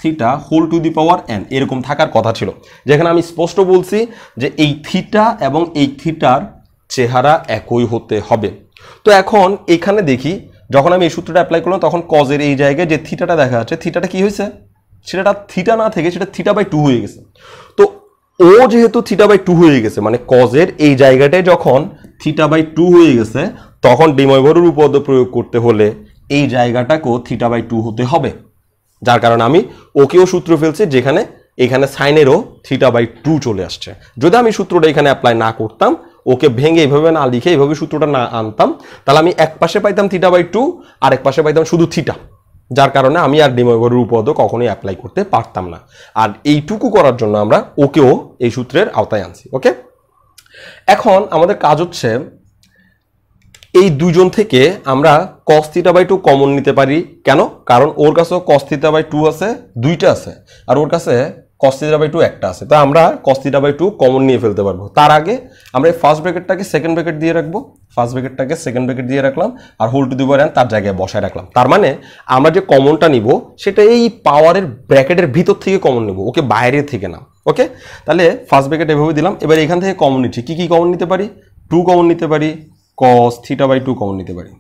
theta whole to the power n এরকম থাকার কথা ছিল, যেখানে আমি স্পষ্ট বলছি যে এই থিটা এবং এই থিটার চেহারা একই হতে হবে। তো এখন এখানে দেখি, যখন আমি এই সূত্রটা অ্যাপ্লাই করলাম তখন cos এর এই জায়গায় যে থিটাটা দেখা যাচ্ছে, থিটাটা কি হয়েছে? সেটা থিটা না থেকে সেটা θ/2 হয়ে গেছে। তো ও যেহেতু θ/2 হয়ে গেছে, মানে কজের এই জায়গাটায় যখন θ/2 হয়ে গেছে, তখন ডিময়ভরের উপপাদ্য প্রয়োগ করতে হলে এই জায়গাটাকেও θ/2 হতে হবে। যার কারণে আমি ওকেও সূত্র ফেলছি, যেখানে এখানে সাইনেরও θ/2 চলে আসছে। যদি আমি সূত্রটা এখানে অ্যাপ্লাই না করতাম, ওকে ভেঙে এইভাবে না লিখে এইভাবে সূত্রটা না আনতাম, তাহলে আমি এক পাশে পাইতাম θ/2 আর এক পাশে পাইতাম শুধু θ। যার কারণে আমি আর ডিময়ভরের উপপাদ্য কখনোই অ্যাপ্লাই করতে পারতাম না। আর এইটুকু করার জন্য আমরা ওকেও এই সূত্রের আওতায় আনছি। ওকে, এখন আমাদের কাজ হচ্ছে এই দুজন থেকে আমরা cos θ/2 কমন নিতে পারি। কেন? কারণ ওর কাছেও cos θ/2 আছে, দুইটা আছে, আর ওর কাছে cos θ/2 একটা আছে। তো আমরা cos θ/2 কমন নিয়ে ফেলতে পারবো। তার আগে আমরা এই ফার্স্ট ব্র্যাকেটটাকে সেকেন্ড ব্র্যাকেট দিয়ে রাখবো, ফার্স্ট ব্র্যাকেটটাকে সেকেন্ড ব্র্যাকেট দিয়ে রাখলাম, আর whole to the power n তার জায়গায় বসায় রাখলাম। তার মানে আমরা যে কমনটা নিব সেটা এই পাওয়ারের ব্র্যাকেটের ভিতর থেকে কমন নিব, ওকে বাইরে থেকে না। ওকে, তাহলে ফার্স্ট ব্র্যাকেট এভাবে দিলাম। এবার এখান থেকে কমন নিচ্ছি, কি কি কমন নিতে পারি? 2 কমন নিতে পারি, cos θ/2 কমন নিতে পারি।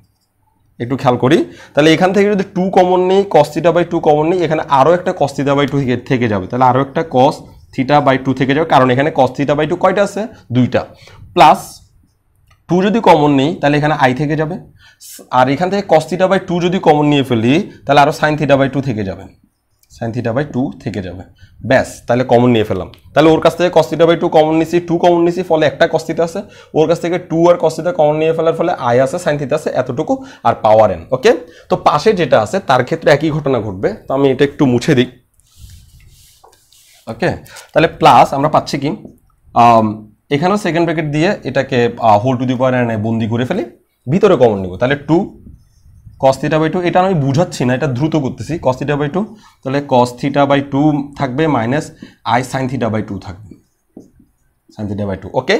একটু খেয়াল করি, তাহলে এখান থেকে যদি 2 কমন নেই, cos θ/2 কমন নেই, এখানে আরও একটা cos θ/2 থেকে যাবে, তাহলে আরও একটা cos θ/2 থেকে যাবে, কারণ এখানে cos θ/2 কয়টা আছে? দুইটা। প্লাস 2 যদি কমন নেই, তাহলে এখানে i থেকে যাবে, আর এখান থেকে cos θ/2 যদি কমন নিয়ে ফেলি, তাহলে আরও sin θ/2 থেকে যাবে, sin θ/2 থেকে যাবে। ব্যাস, তাহলে কমন নিয়ে ফেললাম। তাহলে ওর কাছ থেকে cos θ/2 কমন নিছি, 2 কমন নিছি, ফলে একটা cos θ আছে। ওর কাছ থেকে 2 আর cos θ কমন নিয়ে ফেলার ফলে i আছে, sin θ আছে, এতটুকু, আর পাওয়ার n। ওকে, তো পাশে যেটা আছে তার ক্ষেত্রে একই ঘটনা ঘটবে। তো আমি এটা একটু মুছে দিই। ওকে, তাহলে প্লাস আমরা পাচ্ছি কি, এখানেও সেকেন্ড ব্র্যাকেট দিয়ে এটাকে whole to the power n বন্দি করে ফেলি, ভিতরে কমন নিব। তাহলে 2 cos θ/2, এটা আমি বুঝাচ্ছি না, এটা দ্রুত করতেছি। cos θ/2, তাহলে cos θ/2 থাকবে মাইনাস i sin θ/2 থাকবে, sin θ/2। ওকে,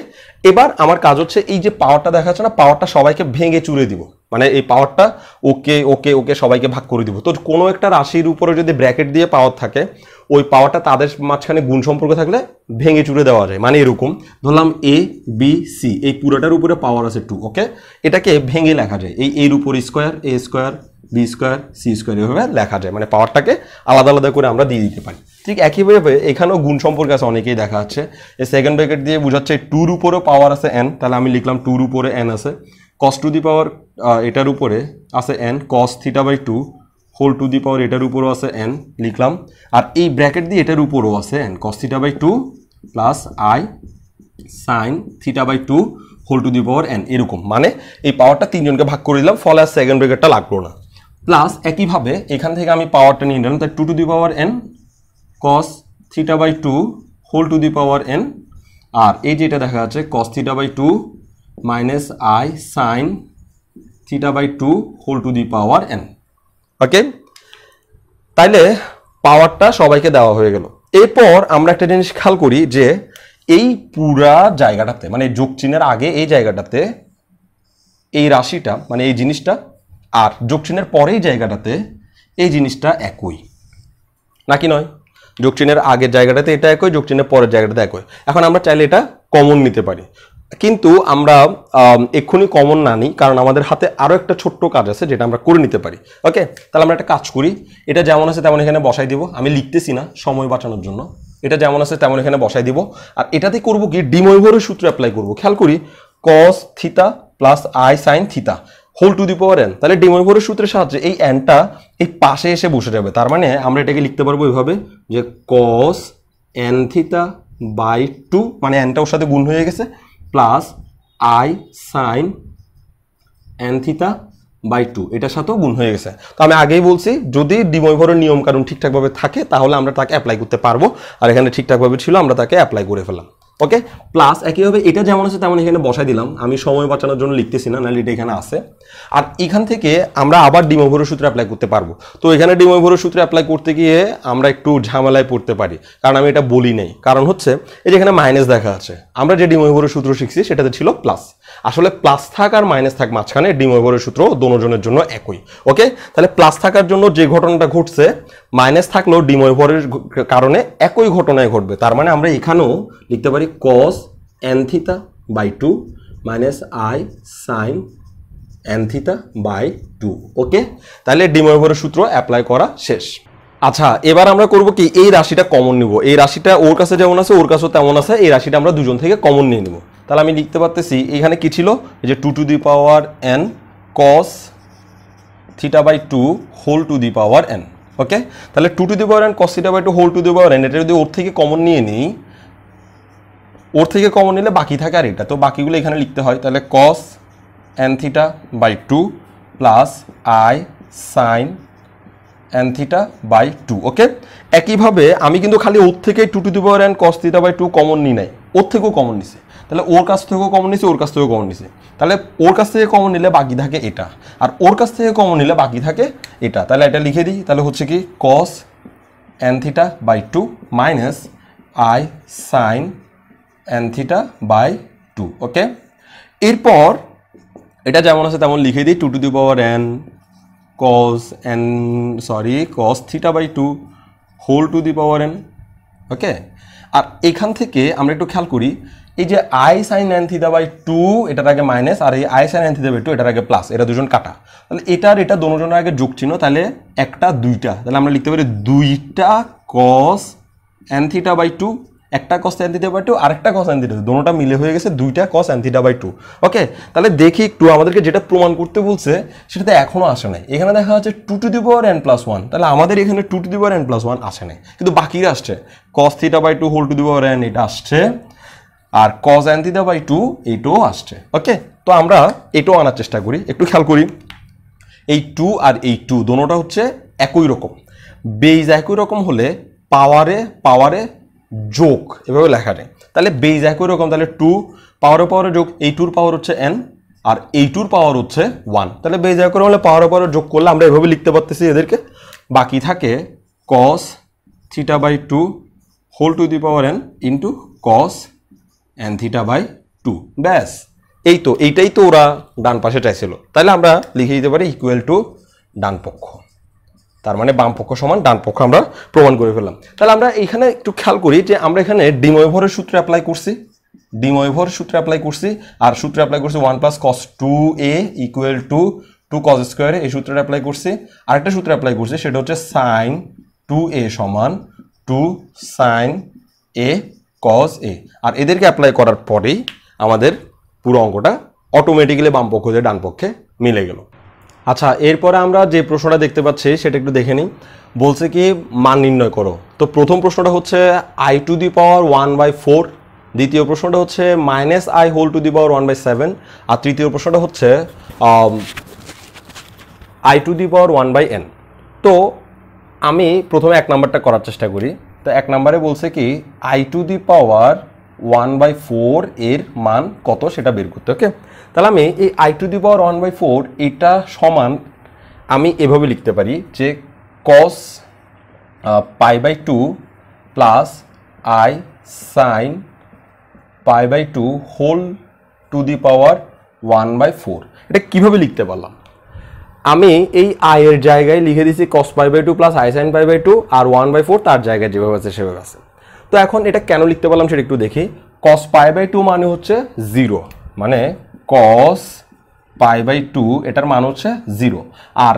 এবার আমার কাজ হচ্ছে এই যে পাওয়ারটা দেখাচ্ছে না, পাওয়ারটা সবাইকে ভেঙে চুরে দিব, মানে এই পাওয়ারটা ওকে ওকে ওকে সবাইকে ভাগ করে দিব। তো কোনো একটা রাশির উপরে যদি ব্র্যাকেট দিয়ে পাওয়ার থাকে, ওই পাওয়ারটা তাদের মাঝখানে গুণ সম্পর্ক থাকলে ভেঙে চুরে দেওয়া যায়। মানে এরকম ধরলাম a b c, এই পুরোটার উপরে পাওয়ার আছে 2। ওকে, এটাকে ভেঙে লেখা যায় এই এর উপর square, a square b square c square, এভাবে লেখা যায়। মানে পাওয়ারটাকে আলাদা আলাদা করে আমরা দিয়ে দিতে পারি। ঠিক একইভাবে এখানেও গুণ সম্পর্ক আছে, অনেকেই দেখা যাচ্ছে। এই সেকেন্ড ব্র্যাকেট দিয়ে বোঝাচ্ছে 2-র উপরেও পাওয়ার আছে n, তাহলে আমি লিখলাম 2-র উপরে n আছে, cos টু দি পাওয়ার এটার উপরে আছে n, cos θ/2 whole to the power এটার উপরও আছে n, লিখলাম। আর এই ব্র্যাকেট দিয়ে এটার উপরও আছে n, cos θ/2 plus i sin θ/2 whole to the power n, এরকম। মানে এই পাওয়ারটা তিনজনকে ভাগ করে দিলাম, ফলে আর সেকেন্ড ব্র্যাকেটটা লাগলো না। প্লাস একইভাবে এখান থেকে আমি পাওয়ারটা নিয়ে নিলাম, তাই 2 to the power n cos θ/2 whole to the power n, আর এই যেটা দেখা যাচ্ছে cos θ/2 minus i sin θ/2 whole to the power n। Okay, তাইলে পাওয়ারটা সবাইকে দেওয়া হয়ে গেল। এরপর আমরা একটা জিনিস খেয়াল করি যে এই পুরা জায়গাটাতে, মানে যোগ চিহ্নের আগে এই জায়গাটাতে এই রাশিটা, মানে এই জিনিসটা, আর যোগ চিহ্নের পরেই জায়গাটাতে এই জিনিসটা একই, নাকি নয়? যোগ চিহ্নের আগের জায়গাটাতে এটা একই, যোগ চিহ্নের পরের জায়গাটাতে একই। এখন আমরা চাইলে এটা কমন নিতে পারি, কিন্তু আমরা এক্ষুনি কমন না নিই, কারণ আমাদের হাতে আরও একটা ছোট্ট কাজ আছে যেটা আমরা করে নিতে পারি। ওকে, তাহলে আমরা একটা কাজ করি, এটা যেমন আছে তেমন এখানে বসাই দিব। আমি লিখতেছি না সময় বাঁচানোর জন্য, এটা যেমন আছে তেমন এখানে বসাই দিব। আর এটাতে করবো কি, ডিময়ভরের সূত্র অ্যাপ্লাই করবো। খেয়াল করি, cos θ plus i sin θ whole to the power n, তাহলে ডিময়ভরের সূত্রের সাহায্যে এই nটা এই পাশে এসে বসে যাবে। তার মানে আমরা এটাকে লিখতে পারবো এইভাবে যে cos n θ/2, মানে nটা ওর সাথে গুণ হয়ে গেছে, প্লাস i sin n θ/2, এটার সাথেও গুণ হয়ে গেছে। তো আমি আগেই বলছি, যদি ডিময়ভরের নিয়ম কারণ ঠিকঠাকভাবে থাকে তাহলে আমরা তাকে অ্যাপ্লাই করতে পারবো, আর এখানে ঠিকঠাকভাবে ছিল আমরা তাকে অ্যাপ্লাই করে ফেললাম। ওকে, প্লাস একইভাবে এটা যেমন আছে তেমন এখানে বসাই দিলাম। আমি সময় বাঁচানোর জন্য লিখতেছি না, নাহলে এটা এখানে আছে। আর এখান থেকে আমরা আবার ডিময়ভরের সূত্র অ্যাপ্লাই করতে পারবো। তো এখানে ডিময়ভরের সূত্র অ্যাপ্লাই করতে গিয়ে আমরা একটু ঝামেলায় পড়তে পারি, কারণ আমি এটা বলি নাই। কারণ হচ্ছে এই যে এখানে মাইনাস দেখা আছে, আমরা যে ডিময়ভরের সূত্র শিখছি সেটাতে ছিল প্লাস। আসলে প্লাস থাক আর মাইনাস থাক মাঝখানে, ডিময়ভরের সূত্র দোনোজনের জন্য একই। ওকে, তাহলে প্লাস থাকার জন্য যে ঘটনাটা ঘটছে, মাইনাস থাকলেও ডিময়ভরের কারণে একই ঘটনায় ঘটবে। তার মানে আমরা এখানেও লিখতে পারি cos n θ/2 minus i sin n θ/2। Okay, তাহলে ডিময়ভরের সূত্র অ্যাপ্লাই করা শেষ। আচ্ছা এবার আমরা করব কি এই রাশিটা কমন নিব, এই রাশিটা ওর কাছে যেমন আছে ওর কাছেও তেমন আছে, এই রাশিটা আমরা দুজন থেকে কমন নিয়ে নিব। তাহলে আমি লিখতে পারতেছি এখানে কি ছিল, এই যে 2 to the power n cos θ/2 whole to the power n। Okay, তাহলে 2 to the power n cos θ/2 whole to the power n, এটা যদি ওর থেকে কমন নিয়ে নিই, ওর থেকে কমন নিলে বাকি থাকে আর এটা, তো বাকিগুলো এখানে লিখতে হয়। তাহলে cos nθ/2 plus i sin nθ/2। Okay, একইভাবে আমি কিন্তু খালি ওর থেকে 2 to the power n cos θ/2 common নিই নাই, ওর থেকেও কমন নিছে, তাহলে ওর কাছ থেকেও কমন নিছে, ওর কাছ থেকেও কমন নিছে, তাহলে ওর কাছ থেকে কমন নিলে বাকি থাকে এটা, আর ওর কাছ থেকে কমন নিলে বাকি থাকে এটা। তাহলে এটা লিখে দিই, তাহলে হচ্ছে কি cos nθ/2 minus i sin nθ/2। Okay, এরপর এটা যেমন আছে তেমন লিখে দিই 2 to the power n cos θ/2 whole to the power n। Okay, আর এখান থেকে আমরা একটু খেয়াল করি, এই যে i sin nθ/2 এটার আগে মাইনাস, আর এই i sin nθ/2 এটার আগে প্লাস, এটা দুজন কাটা, তাহলে এটার এটা দুজনের আগে যোগ চিহ্ন, তাহলে একটা দুইটা, তাহলে আমরা লিখতে পারি দুইটা cos nθ/2, একটা cos nθ/2 আর একটা cos nθ/2, দুটোটা মিলে হয়ে গেছে দুইটা cos nθ/2। ওকে, তাহলে দেখি একটু আমাদেরকে যেটা প্রমাণ করতে বলছে সেটাতে এখনো আসে নাই। এখানে দেখা যাচ্ছে 2 টু দি পাওয়ার n + 1, তাহলে আমাদের এখানে 2 টু দি পাওয়ার n + 1 আসে নাই, কিন্তু বাকিরা আসছে, cos θ/2 whole to the power n এটা আসছে, আর cos nθ/2 এইটাও আসছে। ওকে, তো আমরা এটাও আনার চেষ্টা করি, একটু খেয়াল করি, এই 2 আর এই 2 দুটোটা হচ্ছে একই রকম, বেজ একই রকম হলে পাওয়ারে পাওয়ারে যোগ এভাবে লেখা যায়, তাহলে বেজ একই রকম, তাহলে 2 পাওয়ারে পাওয়ারে যোগ, এই 2 পাওয়ার হচ্ছে n আর এই 2 পাওয়ার হচ্ছে 1, তাহলে বেজ একই রকম হলে পাওয়ারে পাওয়ারে যোগ করলে আমরা এভাবে লিখতে পারতেছি এদেরকে, বাকি থাকে cos θ/2 whole to the power n into cos nθ/2। ব্যাস, এই তো এইটাই তো ওরা ডান পাশে চাইছিল, তাহলে আমরা লিখে দিতে পারি ইকুয়াল টু ডান পক্ষ, তার মানে বাম পক্ষ সমান ডান পক্ষ আমরা প্রমাণ করে ফেললাম। তাহলে আমরা এখানে একটু খেয়াল করি যে আমরা এখানে ডি ময়ভরের সূত্র অ্যাপ্লাই করছি, ডি ময়ভর সূত্র অ্যাপ্লাই করছি, আর সূত্র অ্যাপ্লাই করছি 1 + cos 2a equal to 2 cos square, এই সূত্রটা অ্যাপ্লাই করছি। আরেকটা সূত্র অ্যাপ্লাই করছি, সেটা হচ্ছে sin 2a সমান 2 sin a cos a, আর এদেরকে অ্যাপ্লাই করার পরেই আমাদের পুরো অঙ্কটা অটোমেটিক্যালি বাম পক্ষ থেকে ডান পক্ষে মিলে গেল। আচ্ছা, এরপরে আমরা যে প্রশ্নটা দেখতে পাচ্ছি সেটা একটু দেখে নিই। বলছে কি মান নির্ণয় করো, তো প্রথম প্রশ্নটা হচ্ছে i টু দি পাওয়ার 1/4, দ্বিতীয় প্রশ্নটা হচ্ছে -i whole to the power 1/7, আর তৃতীয় প্রশ্নটা হচ্ছে i two the power 1/n। তো আমি প্রথমে এক নাম্বারটা করার চেষ্টা করি। তো এক নাম্বারে বলছে কি i টু দি পাওয়ার 1/4 এর মান কত সেটা বের করতে। ওকে, তাহলে আমি এই i টু দি পাওয়ার 1/4 এটা সমান আমি এভাবে লিখতে পারি যে cos π/2 plus i sin π/2 whole to the power 1/4। এটা কিভাবে লিখতে পারলাম? আমি এই i এর জায়গায় লিখে দিছি cos π/2 প্লাস i sin π/2, আর 1/4 তার জায়গায় যেভাবে আছে সেভাবে আছে। তো এখন এটা কেন লিখতে পারলাম সেটা একটু দেখি। cos π/2 মানে হচ্ছে 0, মানে cos π/2 এটার মান হচ্ছে 0, আর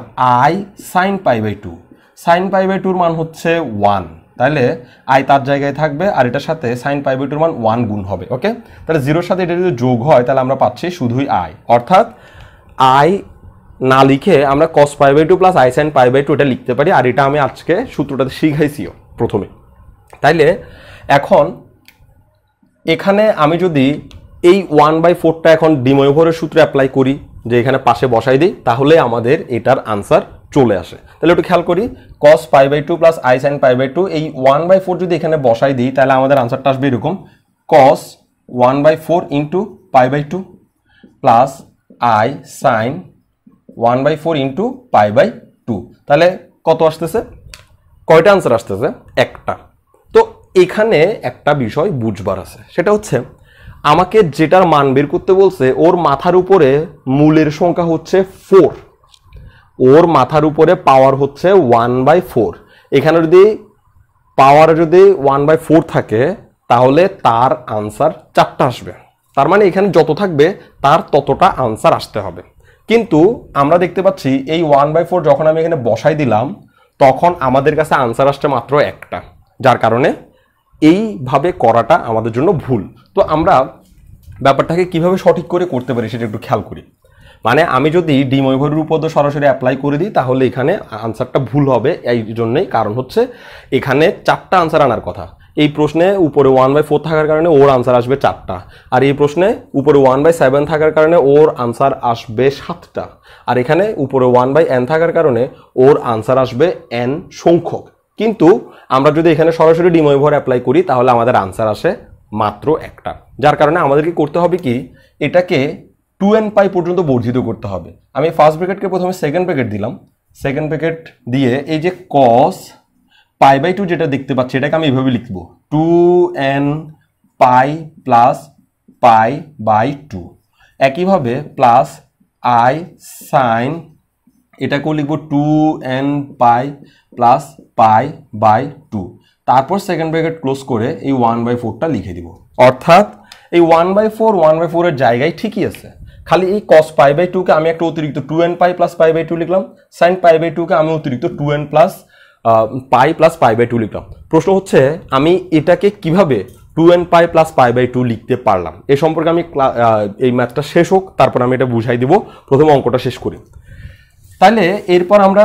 i sin π/2, sin π/2 মান হচ্ছে 1, তাহলে i তার জায়গায় থাকবে, আর এটার সাথে sin π/2 মান 1 গুণ হবে। ওকে, তাহলে 0-র সাথে এটা যদি যোগ হয় তাহলে আমরা পাচ্ছি শুধুই i, অর্থাৎ i না লিখে আমরা cos π/2 প্লাস i sin π/2 এটা লিখতে পারি, আর এটা আমি আজকে সূত্রটাতে শিখাইছিও প্রথমে। তাইলে এখন এখানে আমি যদি এই 1/4টা এখন ডি ময়ভরের সূত্রে অ্যাপ্লাই করি, যে এখানে পাশে বসাই দিই, তাহলে আমাদের এটার আনসার চলে আসে। তাহলে একটু খেয়াল করি, cos π/2 প্লাস i sin π/2 এই 1/4 যদি এখানে বসাই দিই তাহলে আমাদের আনসারটা আসবে এরকম, cos 1/4 into π/2 plus i sin 1/4 into π/2। তাহলে কত আসতেছে? কয়টা আনসার আসতেছে? একটা। তো এখানে একটা বিষয় বুঝবার আছে, সেটা হচ্ছে আমাকে যেটার মান বের করতে বলছে ওর মাথার উপরে মূলের সংখ্যা হচ্ছে 4, ওর মাথার উপরে পাওয়ার হচ্ছে 1/4। এখানে যদি পাওয়ার যদি 1/4 থাকে তাহলে তার আনসার 4টা আসবে, তার মানে এখানে যত থাকবে তার ততটা আনসার আসতে হবে। কিন্তু আমরা দেখতে পাচ্ছি এই 1/4 যখন আমি এখানে বসাই দিলাম তখন আমাদের কাছে আনসার আসছে মাত্র একটা, যার কারণে এইভাবে করাটা আমাদের জন্য ভুল। তো আমরা ব্যাপারটাকে কিভাবে সঠিক করে করতে পারি সেটা একটু খেয়াল করি। মানে আমি যদি ডি ময়ূরের উপপাদ্য সরাসরি অ্যাপ্লাই করে দিই তাহলে এখানে আনসারটা ভুল হবে। এই জন্যই, কারণ হচ্ছে এখানে 4টা আনসার আনার কথা। এই প্রশ্নে উপরে 1/4 থাকার কারণে ওর আনসার আসবে 4টা, আর এই প্রশ্নে উপরে 1/7 থাকার কারণে ওর আনসার আসবে 7টা, আর এখানে উপরে 1/n থাকার কারণে ওর আনসার আসবে n সংখ্যক। কিন্তু আমরা যদি এখানে সরাসরি ডি ময়ূর অ্যাপ্লাই করি তাহলে আমাদের আনসার আসে মাত্র একটা, যার কারণে আমাদেরকে করতে হবে কি, এটাকে 2n পাই পর্যন্ত বর্ধিত করতে হবে। আমি ফার্স্ট ব্র্যাকেটকে প্রথমে সেকেন্ড ব্র্যাকেট দিলাম, সেকেন্ড ব্র্যাকেট দিয়ে এই যে cos π/2 যেটা দেখতে পাচ্ছি এটাকে আমি এইভাবে লিখব 2n পাই প্লাস π/2, একইভাবে প্লাস i সাইন এটাকেও লিখব 2n পাই প্লাস π/2, তারপর সেকেন্ড ব্র্যাকেট ক্লোজ করে এই 1/4টা লিখে দিব। অর্থাৎ এই 1/4 এর জায়গায় ঠিকই আছে, খালি এই cos π/2 কে আমি একটা অতিরিক্ত 2n পাই প্লাস π/2 লিখলাম, sin π/2 কে আমি অতিরিক্ত 2n প্লাস পাই প্লাস π/2 লিখলাম। প্রশ্ন হচ্ছে আমি এটাকে কিভাবে 2n পাই প্লাস π/2 লিখতে পারলাম, এ সম্পর্কে আমি এই ম্যাথটা শেষ হোক তারপর আমি এটা বুঝাই দিব। প্রথমে অঙ্কটা শেষ করি। তাহলে এরপর আমরা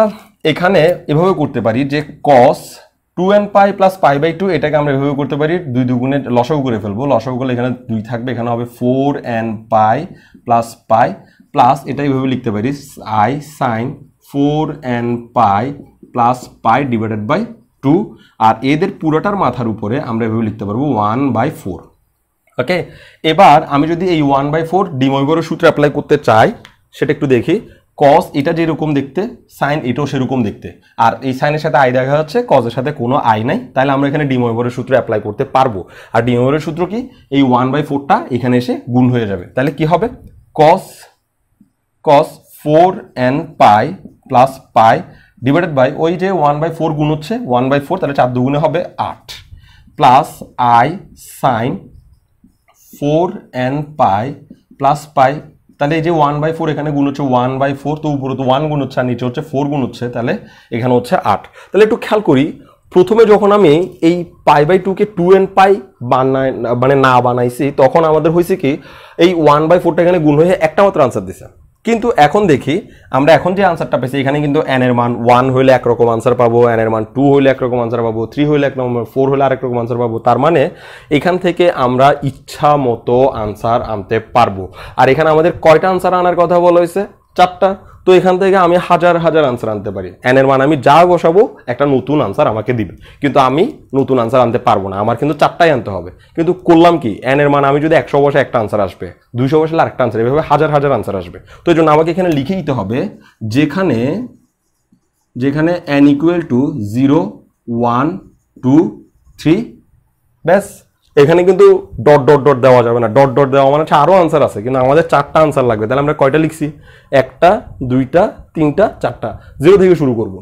এখানে এভাবে করতে পারি যে cos 2n পাই প্লাস π/2 এটাকে আমরা এভাবে করতে পারি 2 দুগুণে লসাগু করে ফেলবো। লসাগু করলে এখানে 2 থাকবে, এখানে হবে 4n পাই প্লাস পাই প্লাস এটা এইভাবে লিখতে পারি i sine 4n pi plus pi divided by 2, আর এদের পুরোটার মাথার উপরে আমরা এভাবে লিখতে পারবো 1/4। ওকে, এবার আমি যদি এই 1/4 ডি ময়ূরের সূত্র অ্যাপ্লাই করতে চাই সেটা একটু দেখি। cos এটা যেরকম দেখতে, sin এটাও সেরকম দেখতে, আর এই সাইনের সাথে আই দেখা যাচ্ছে, cos এর সাথে কোনো আই নাই, তাহলে আমরা এখানে ডি ময়ূরের সূত্র অ্যাপ্লাই করতে পারবো। আর ডি ময়ূরের সূত্র কি, এই 1/4টা এখানে এসে গুণ হয়ে যাবে। তাহলে কি হবে, cos 4n pi plus pi divided by ওই যে 1/4 গুণ হচ্ছে 1/4, তাহলে 4 দুগুণে হবে 8 plus i sine 4n pi plus pi, তাহলে এই যে 1/4 এখানে গুণ হচ্ছে 1/4, তো উপরে তো 1 গুণ হচ্ছে আর নিচে হচ্ছে 4 গুণ হচ্ছে, তাহলে এখানে হচ্ছে 8। তাহলে একটু খেয়াল করি, প্রথমে যখন আমি এই π/2 কে 2n পাই না বানাইছি তখন আমাদের হয়েছে কি এই 1/4টা এখানে গুণ হয়ে একটা মাত্র আনসার দিছে। কিন্তু এখন দেখি আমরা এখন যে আনসারটা পেয়েছি এখানে কিন্তু n এর মান 1 হইলে একরকম আনসার পাবো, n এর মান 2 হইলে একরকম আনসার পাবো, 3 হইলে একরকম, 4 হইলে আরেক রকম আনসার পাবো। তার মানে এখান থেকে আমরা ইচ্ছা মতো আনসার আনতে পারবো। আর এখানে আমাদের কয়টা আনসার আনার কথা বলা হয়েছে, 4টা। তো এখান থেকে আমি হাজার হাজার আনসার আনতে পারি। n এর মান আমি যা বসাবো একটা নতুন আনসার আমাকে দিবে, কিন্তু আমি নতুন আনসার আনতে পারবো না, আমার কিন্তু 4টাই আনতে হবে। কিন্তু করলাম কি, n এর মান আমি যদি 100 বসে একটা আনসার আসবে, 200 বসলে আরেকটা আনসার, এভাবে হাজার হাজার আনসার আসবে। তো এই জন্য আমাকে এখানে লিখে দিতে হবে যেখানে n ইকুয়াল টু 0 1 2 3, ব্যাস। এখানে কিন্তু ডট ডট ডট দেওয়া যাবে না, ডট ডট দেওয়া মানে আরো আনসার আছে, কিন্তু আমাদের 4টা আনসার লাগবে। তাহলে আমরা কয়টা লিখছি, 1টা 2টা 3টা 4টা, 0 থেকে শুরু করব।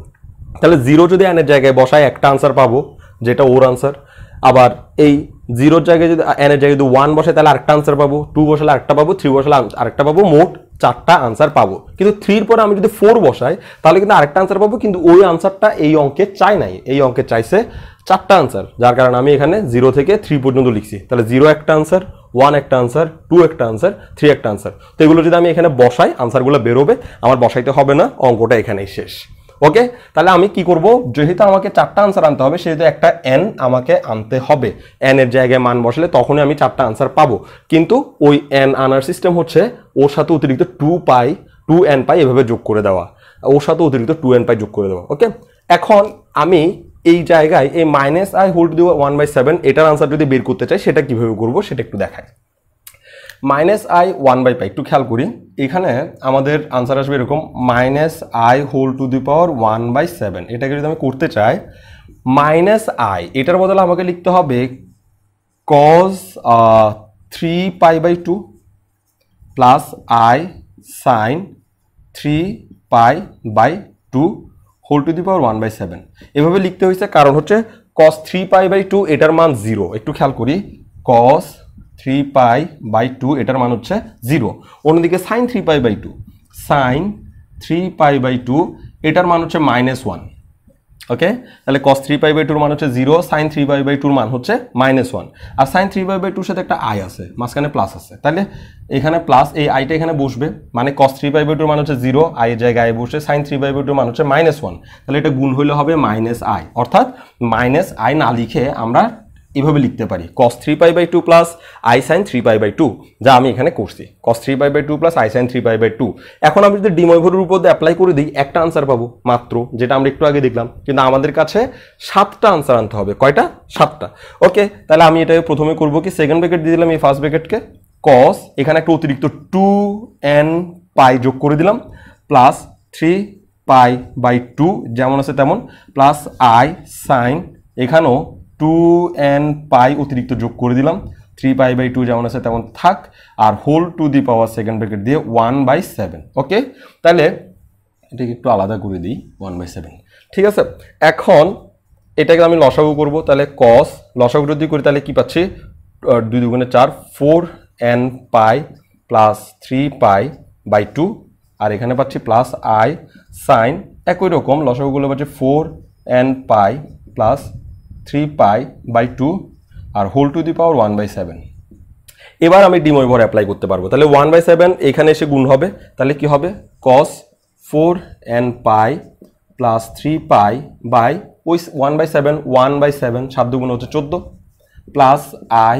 তাহলে 0 যদি n এর জায়গায় বসায় একটা আনসার পাবো যেটা ওর আনসার, আবার এই 0 জায়গায় যদি n এর জায়গায় যদি 1 বসে তাহলে আরেকটা আনসার পাবো, 2 বসালে আরেকটা পাবো, 3 বসালে আরেকটা পাবো, মোট 4টা আনসার পাবো। কিন্তু 3 এর পরে আমি যদি 4 বসাই তাহলে কিন্তু আরেকটা আনসার পাবো, কিন্তু ওই আনসারটা এই অঙ্কে চাই নাই, এই অঙ্কে চাইছে 4টা আনসার, যার কারণে আমি এখানে 0 থেকে 3 পর্যন্ত লিখছি। তাহলে 0 একটা আনসার, 1 একটা আনসার, 2 একটা আনসার, 3 একটা আনসার। তো এগুলো যদি আমি এখানে বসাই আনসারগুলো বেরোবে, আমার বসাইতে হবে না, অঙ্কটা এখানেই শেষ। ওকে, তাহলে আমি কি করব, যেহেতু আমাকে 4টা আনসার আনতে হবে সেহেতু একটা n আমাকে আনতে হবে। n এর জায়গায় মান বসালে তখনই আমি 4টা আনসার পাবো, কিন্তু ওই n আনার সিস্টেম হচ্ছে ওর সাথে অতিরিক্ত 2n পাই এভাবে যোগ করে দেওয়া, ওর সাথে অতিরিক্ত 2n পাই যোগ করে দেওয়া। ওকে, এখন আমি এই জায়গায় এই -i হোল টু দি 1/7 এটার আনসার যদি বের করতে চাই সেটা কিভাবে করব সেটা একটু দেখাই। -i 1/π, একটু খেয়াল করি, এখানে আমাদের আনসার আসবে এরকম -i whole to the power 1/7। এটাকে যদি আমি করতে চাই -i, এটার বদলে আমাকে লিখতে হবে cos 3π/2 plus i sin 3π/2 whole to the power 1/7। এভাবে লিখতে হয়েছে কারণ হচ্ছে cos 3π/2 এটার মান 0। একটু খেয়াল করি, cos 3π/2 এটার মান হচ্ছে 0। অন্যদিকে sin 3π/2 এটার মান হচ্ছে -1। ওকে, তাহলে cos 3π/2 মান হচ্ছে 0, sin 3π/2 মান হচ্ছে -1, আর sin 3π/2 সাথে একটা i আছে, মাঝখানে প্লাস আছে, তাহলে এখানে প্লাস এই আইটা এখানে বসবে, মানে cos 3π/2 মান হচ্ছে 0, i এর জায়গায় বসে, sin 3π/2 মান হচ্ছে -1, তাহলে এটা গুণ হইলে হবে -i, অর্থাৎ -i না লিখে আমরা এভাবে লিখতে পারি cos 3π/2 প্লাস i sin 3π/2, যা আমি এখানে করছি, cos 3π/2 প্লাস i sin 3π/2। এখন আমি যদি ডি ময়ভরের উপর দিয়ে অ্যাপ্লাই করে দিই একটা আনসার পাবো মাত্র, যেটা আমরা একটু আগে দেখলাম, কিন্তু আমাদের কাছে 7টা আনসার আনতে হবে। কয়টা? 7টা। ওকে, তাহলে আমি এটাকে প্রথমে করব কি, সেকেন্ড ব্র্যাকেট দিয়ে দিলাম এই ফার্স্ট ব্র্যাকেটকে, cos এখানে একটা অতিরিক্ত 2nπ যোগ করে দিলাম, প্লাস 3π/2 যেমন আছে তেমন, প্লাস i sin এখানেও 2nπ অতিরিক্ত যোগ করে দিলাম, 3π/2 যেমন আছে তেমন থাক, আর whole to the power second bracket দিয়ে 1/7। ওকে, তাহলে এটাকে একটু আলাদা করে দিই, 1/7। ঠিক আছে, এখন এটাকে আমি লসাগু করব, তাহলে cos লসাগু যদি করি তাহলে কি পাচ্ছি, 2 দুগুণে 4, 4nπ প্লাস 3π/2, আর এখানে পাচ্ছি প্লাস i sin একই রকম লসাগুগুলো পাচ্ছি 4nπ প্লাস 3π/2 আর হোল টু দি পাওয়ার 1/7। এবার আমি ডি ময়ভর অ্যাপ্লাই করতে পারবো, তাহলে 1/7 এখানে এসে গুণ হবে, তাহলে কি হবে cos 4nπ প্লাস 3π বাই ওই 1/7, 1/7 7 দুগুণ হচ্ছে 14, প্লাস i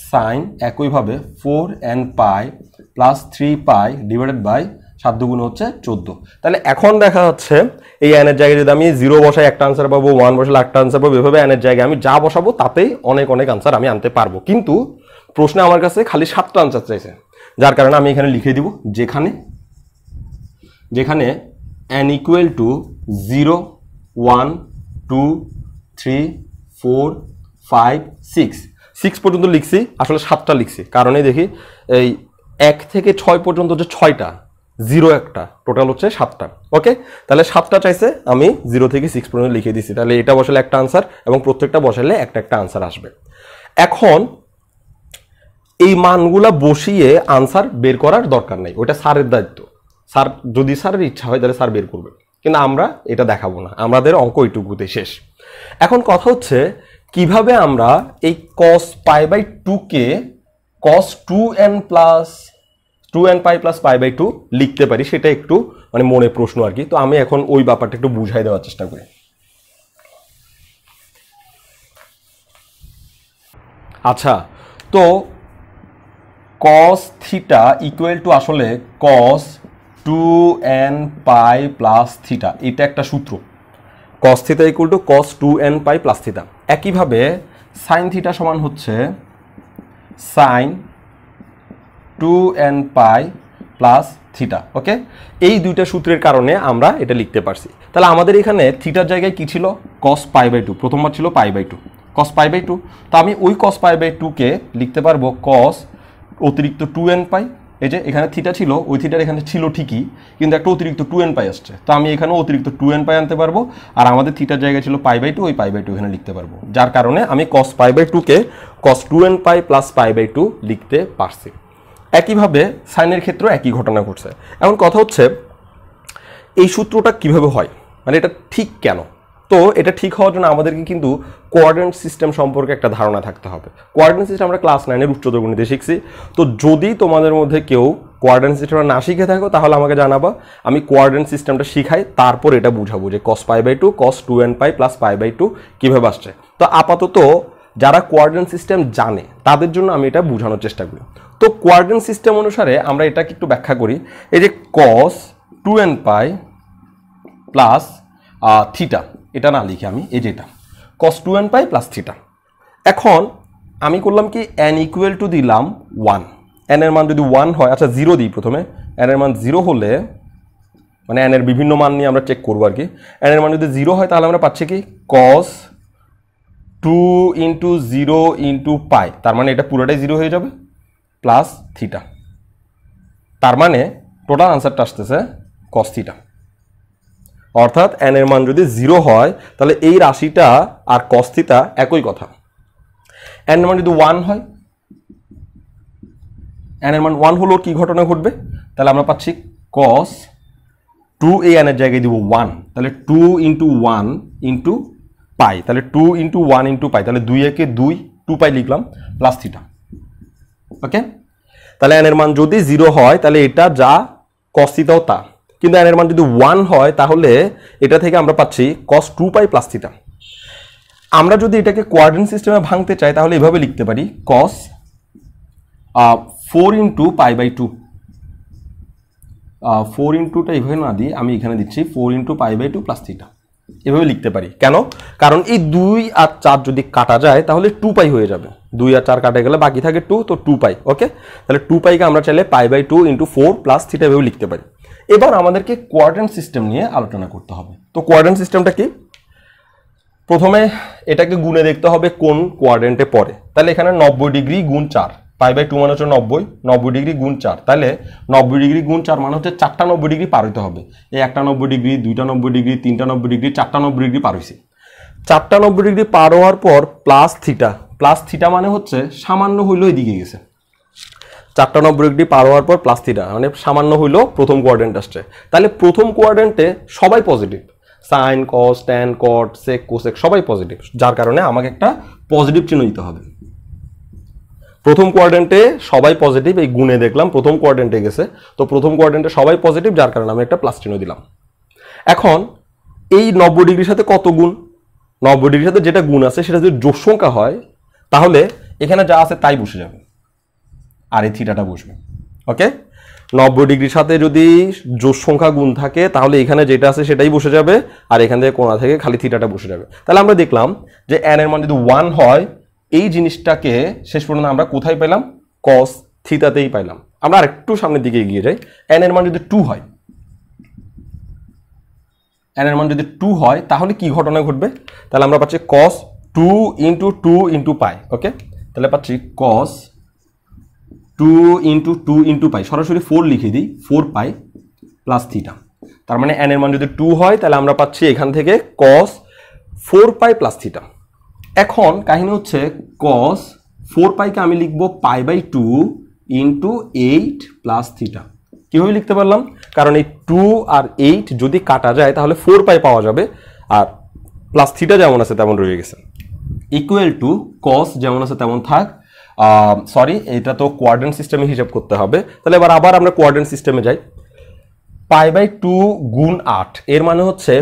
sin একইভাবে 4nπ প্লাস 3π ডিভাইডেড বাই 7 দুগুণ হচ্ছে 14। তাহলে এখন দেখা যাচ্ছে এই n এর জায়গায় যদি আমি 0 বসাই একটা আনসার পাবো, 1 বসালে একটা আনসার পাবো, এভাবে n এর জায়গায় আমি যা বসাবো তাতেই অনেক অনেক আনসার আমি আনতে পারবো। কিন্তু প্রশ্নে আমার কাছে খালি 7টা আনসার চাইছে, যার কারণে আমি এখানে লিখে দিব যেখানে n ইকুয়াল টু 0, 1, 2, 3, 4, 5, 6 পর্যন্ত লিখছি, আসলে 7টা লিখছি, কারণে দেখি এই 1 থেকে 6 পর্যন্ত যে 6টা, 0 একটা, টোটাল হচ্ছে 7টা। ওকে, তাহলে 7টা চাইছে, আমি 0 থেকে 6 পর্যন্ত লিখে দিছি, তাহলে এটা বসালে একটা আনসার এবং প্রত্যেকটা বসালে একটা একটা আনসার আসবে। এখন এই মানগুলা বসিয়ে আনসার বের করার দরকার নাই, ওটা স্যারের দায়িত্ব, স্যার যদি স্যারের ইচ্ছা হয় তাহলে স্যার বের করবে, কিন্তু আমরা এটা দেখাবো না, আমাদের অঙ্ক এইটুকুতে শেষ। এখন কথা হচ্ছে কিভাবে আমরা এই cos π/2 কে cos 2nπ প্লাস π/2 লিখতে পারি, সেটা একটু মানে মনে প্রশ্ন আর কি। তো আমি এখন ওই ব্যাপারটা একটু বুঝাই দেওয়ার চেষ্টা করি। আচ্ছা, তো cos থিটা ইকুয়াল টু আসলে cos 2nπ প্লাস থিটা, এটা একটা সূত্র, cos theta equal to cos 2nπ plus theta. একইভাবে sin থিটা সমান হচ্ছে sin 2nπ প্লাস থিটা। ওকে, এই দুইটা সূত্রের কারণে আমরা এটা লিখতে পারছি। তাহলে আমাদের এখানে থিটার জায়গায় কি ছিল, cos π/2, প্রথমবার ছিল π/2, cos π/2, তো আমি ওই cos π/2 কে লিখতে পারবো cos অতিরিক্ত 2nπ, এই যে এখানে থিটা ছিল, ওই থিটার এখানে ছিল ঠিকই, কিন্তু একটা অতিরিক্ত 2nπ আসছে, তো আমি এখানে অতিরিক্ত 2nπ আনতে পারবো, আর আমাদের থিটার জায়গায় ছিল π/2, ওই π/2 এখানে লিখতে পারবো, যার কারণে আমি cos π/2 কে cos 2nπ প্লাস π/2 লিখতে পারছি। একইভাবে সাইনের ক্ষেত্রেও একই ঘটনা ঘটছে। এখন কথা হচ্ছে এই সূত্রটা কিভাবে হয়, মানে এটা ঠিক কেন? তো এটা ঠিক হওয়ার জন্য আমাদেরকে কিন্তু কোঅর্ডিনেট সিস্টেম সম্পর্কে একটা ধারণা থাকতে হবে। কোঅর্ডিনেট সিস্টেম আমরা ক্লাস 9 এর উচ্চতর গণিতে শিখছি। তো যদি তোমাদের মধ্যে কেউ কোঅর্ডিনেট সিস্টেমটা না শিখে থাকো তাহলে আমাকে জানাবা, আমি কোঅর্ডিনেট সিস্টেমটা শিখাই, তারপর এটা বুঝাবো যে cos π/2 cos 2nπ প্লাস π/2 কিভাবে আসছে। তো আপাতত যারা কোঅর্ডিনেট সিস্টেম জানে তাদের জন্য আমি এটা বোঝানোর চেষ্টা করি। তো কোঅর্ডিনেট সিস্টেম অনুসারে আমরা এটাকে একটু ব্যাখ্যা করি। এই যে cos 2nπ প্লাস থিটা, এটা না লিখে আমি এই যে এটা cos 2nπ প্লাস থিটা। এখন আমি করলাম কি n ইকুয়াল টু দিলাম 1, n এর মান যদি 1 হয়, আচ্ছা 0 দিই প্রথমে, n এর মান 0 হলে মানে n এর বিভিন্ন মান নিয়ে আমরা চেক করবো আর কি, n এর মান যদি 0 হয় তাহলে আমরা পাচ্ছি কি cos 2 ইন্টু 0 ইন্টু পাই, তার মানে এটা পুরোটাই 0 হয়ে যাবে, প্লাস থিটা, তার মানে টোটাল আনসারটা আসতেছে cos থিটা। অর্থাৎ n এর মান যদি 0 হয় তাহলে এই রাশিটা আর cos থিটা একই কথা। n এর মান যদি 1 হয়, n এর মান 1 হলো কি ঘটনা ঘটবে, তাহলে আমরা পাচ্ছি cos 2 এই n এর জায়গায় দিব 1, তাহলে 2 ইন্টু 1 ইন্টু পাই, তাহলে 2 ইন্টু 1 ইন্টু পাই, তাহলে 2 একে 2, 2 পাই লিখলাম প্লাস থিটা। ওকে, তাহলে n এর মান যদি 0 হয় তাহলে এটা যা cos থিটাও তা, কিন্তু n এর মান যদি 1 হয় তাহলে এটা থেকে আমরা পাচ্ছি cos 2 পাই প্লাস থিটা। আমরা যদি এটাকে কোয়াড্রেন্ট সিস্টেমে ভাঙতে চাই তাহলে এভাবে লিখতে পারি cos 4 ইন্টু পাই বাই 2, 4 ইন্টুটা এভাবে না দিই, আমি এখানে দিচ্ছি 4 into pi by 2 plus theta, এভাবে লিখতে পারি। কেন? কারণ এই 2 আর 4 যদি কাটা যায় তাহলে 2 পাই হয়ে যাবে, 2 আর 4 কাটা গেলে বাকি থাকে 2, তো 2 পাই। ওকে, তাহলে 2 পাইকে আমরা চাইলে pi by 2 into 4 plus theta এভাবে লিখতে পারি। এবার আমাদেরকে কোয়াড্রেন্ট সিস্টেম নিয়ে আলোচনা করতে হবে। তো কোয়াড্রেন্ট সিস্টেমটা কি? প্রথমে এটাকে গুণে দেখতে হবে কোন কোয়াড্রেন্টে পড়ে। তাহলে এখানে 90 ডিগ্রি গুণ 4, পাই বাই 2 মানে হচ্ছে 90, 90 ডিগ্রি গুণ 4, তাহলে 90 ডিগ্রি গুণ 4 মানে হচ্ছে 4টা 90 ডিগ্রি পার হইতে হবে। এই একটা 90 ডিগ্রি, 2টা 90 ডিগ্রি, 3টা 90 ডিগ্রি, 4টা 90 ডিগ্রি পার হয়েছে। 4টা 90 ডিগ্রি পার হওয়ার পর প্লাস থিটা, প্লাস থিটা মানে হচ্ছে সামান্য হইলেও এদিকে গেছে। 4টা 90 ডিগ্রি পার হওয়ার পর প্লাস থিটা মানে সামান্য হইলেও প্রথম কোয়াড্রেন্ট আসছে। তাহলে প্রথম কোয়াড্রেন্টে সবাই পজিটিভ, সাইন, কস, ট্যান, কট, সেক, কোসেক সবাই পজিটিভ, যার কারণে আমাকে একটা পজিটিভ চিহ্ন দিতে হবে। প্রথম কোয়াড্রেন্টে সবাই পজিটিভ, এই গুণে দেখলাম প্রথম কোয়াড্রেন্টে গেছে, তো প্রথম কোয়াড্রেন্টে সবাই পজিটিভ, যার কারণে আমি একটা প্লাস চিহ্ন দিলাম। এখন এই 90 ডিগ্রির সাথে কত গুণ? 90 ডিগ্রির সাথে যেটা গুণ আছে সেটা যদি জোড় সংখ্যা হয় তাহলে এখানে যা আছে তাই বসে যাবে, আর এই থিটাটা বসবে। ওকে, 90 ডিগ্রির সাথে যদি জোড় সংখ্যা গুণ থাকে তাহলে এখানে যেটা আছে সেটাই বসে যাবে, আর এখান থেকে কোণা থেকে খালি থিটাটা বসে যাবে। তাহলে আমরা দেখলাম যে n এর মান যদি 1 হয় এই জিনিসটাকে শেষ পর্যন্ত আমরা কোথায় পেলাম? cos থিটাতেই পাইলাম। আমরা আরেকটু সামনের দিকে এগিয়ে যাই, n এর মান যদি 2 হয়, n এর মান যদি 2 হয় তাহলে কি ঘটনা ঘটবে? তাহলে আমরা পাচ্ছি cos 2 ইন্টু 2 ইন্টু পাই। ওকে, তাহলে পাচ্ছি cos 2 ইন্টু 2 ইন্টু পাই, সরাসরি 4 লিখে দিই, 4 পাই প্লাস থিটা। তার মানে n এর মান যদি 2 হয় তাহলে আমরা পাচ্ছি এখান থেকে cos 4 পাই প্লাস থিটা। এখন কাহিনী হচ্ছে cos 4 পাইকে আমি লিখবো pi by 2 into 8 plus theta. কীভাবে লিখতে পারলাম? কারণ এই 2 আর 8 যদি কাটা যায় তাহলে 4 পাই পাওয়া যাবে, আর প্লাস থিটা যেমন আছে তেমন রয়ে গেছে, ইকুয়াল টু cos যেমন আছে তেমন থাক। সরি, এটা তো কোয়াড্রেন্ট সিস্টেমে হিসাব করতে হবে। তাহলে এবার আবার আমরা কোয়াড্রেন্ট সিস্টেমে যাই। পাই বাই 2 গুণ 8 এর মানে হচ্ছে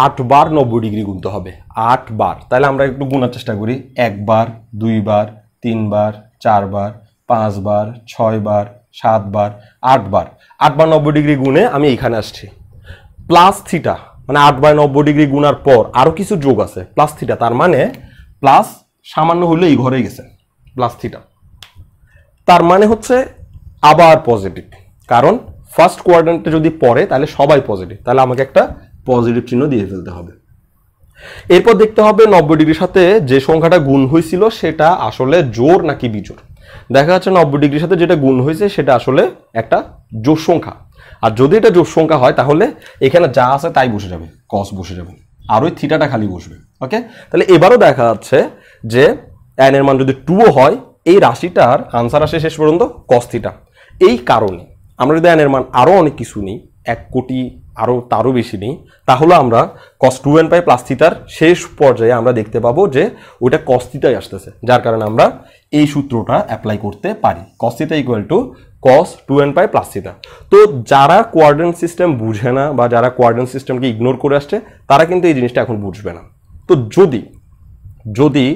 8 বার 90 ডিগ্রি গুনতে হবে, 8 বার। তাহলে আমরা একটু গুনার চেষ্টা করি, 1 বার, 2 বার, 3 বার, 4 বার, 5 বার, 6 বার, 7 বার, 8 বার। 8 বার 90 ডিগ্রি গুনে আমি এখানে আসছি। প্লাস থিটা মানে 8 বার 90 ডিগ্রি গুনার পর আরো কিছু যোগ আছে প্লাস থিটা, তার মানে প্লাস সামান্য হলে এই ঘরে গেছে প্লাস থিটা, তার মানে হচ্ছে আবার পজিটিভ, কারণ ফার্স্ট কোয়াড্রেন্টে যদি পড়ে তাহলে সবাই পজিটিভ, তাহলে আমাকে একটা পজিটিভ চিহ্ন দিয়ে ফেলতে হবে। এরপর দেখতে হবে 90 ডিগ্রির সাথে যে সংখ্যাটা গুণ হয়েছিল সেটা আসলে জোড় নাকি বিজোড়। দেখা যাচ্ছে 90 ডিগ্রির সাথে যেটা গুণ হয়েছে সেটা আসলে একটা জোড় সংখ্যা, আর যদি এটা জোড় সংখ্যা হয় তাহলে এখানে যা আছে তাই বসে যাবে, cos বসে যাবে, আর ওই থিটাটা খালি বসবে। ওকে, তাহলে এবারও দেখা যাচ্ছে যে n এর মান যদি 2 হয় এই রাশিটার আনসার আসে শেষ পর্যন্ত cos থিটা। এই কারণে আমরা যদি n এর মান আরো অনেক কিছু নিই, 1 কোটি আরো তারও বেশি নেই, তাহলে আমরা cos 2n পাই প্লাস থিটার শেষ পর্যায়ে আমরা দেখতে পাবো যে ওইটা cos থিটাই আসতেছে, যার কারণে আমরা এই সূত্রটা অ্যাপ্লাই করতে পারি, cos theta equal to cos 2n pi plus theta. তো যারা কোয়াড্রেন্ট সিস্টেম বুঝে না বা যারা কোয়াড্রেন্ট সিস্টেমকে ইগনোর করে আসছে তারা কিন্তু এই জিনিসটা এখন বুঝবে না। তো যদি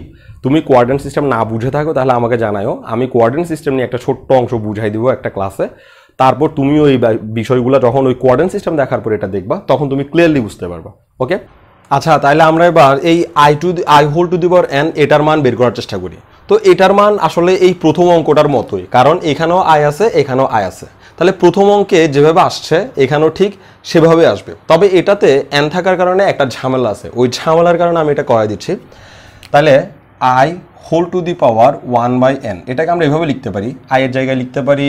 তুমি কোয়াড্রেন্ট সিস্টেম না বুঝে থাকো তাহলে আমাকে জানাও, আমি কোয়াড্রেন্ট সিস্টেম নিয়ে একটা ছোট্ট অংশ বুঝাই দিব একটা ক্লাসে, তারপর তুমিও এই বিষয়গুলো যখন ওই কোয়াড্রেন্ট সিস্টেম দেখার পর এটা দেখবা তখন তুমি ক্লিয়ারলি বুঝতে পারবা। ওকে, আচ্ছা, তাহলে আমরা এবার এই i whole to the power n এটার মান বের করার চেষ্টা করি। তো এটার মান আসলে এই প্রথম অঙ্কটার মতোই, কারণ এখানেও i আছে এখানেও i আছে, তাহলে প্রথম অঙ্কে যেভাবে আসছে এখানেও ঠিক সেভাবে আসবে। তবে এটাতে n থাকার কারণে একটা ঝামেলা আছে, ওই ঝামেলার কারণে আমি এটা করাই দিচ্ছি। তাহলে i whole to the power 1/n, এটাকে আমরা এভাবে লিখতে পারি, i এর জায়গায় লিখতে পারি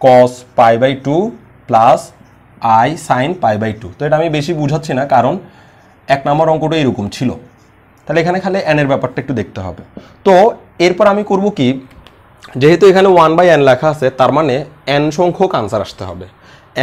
cos pi by 2 plus i sine pi by 2। তো এটা আমি বেশি বুঝাচ্ছি না কারণ 1 নম্বর অঙ্কটা এরকম ছিল, তাহলে এখানে খালি n এর ব্যাপারটা একটু দেখতে হবে। তো এরপর আমি করব কি, যেহেতু এখানে 1/n লেখা আছে তার মানে n সংখ্যক আনসার আসতে হবে,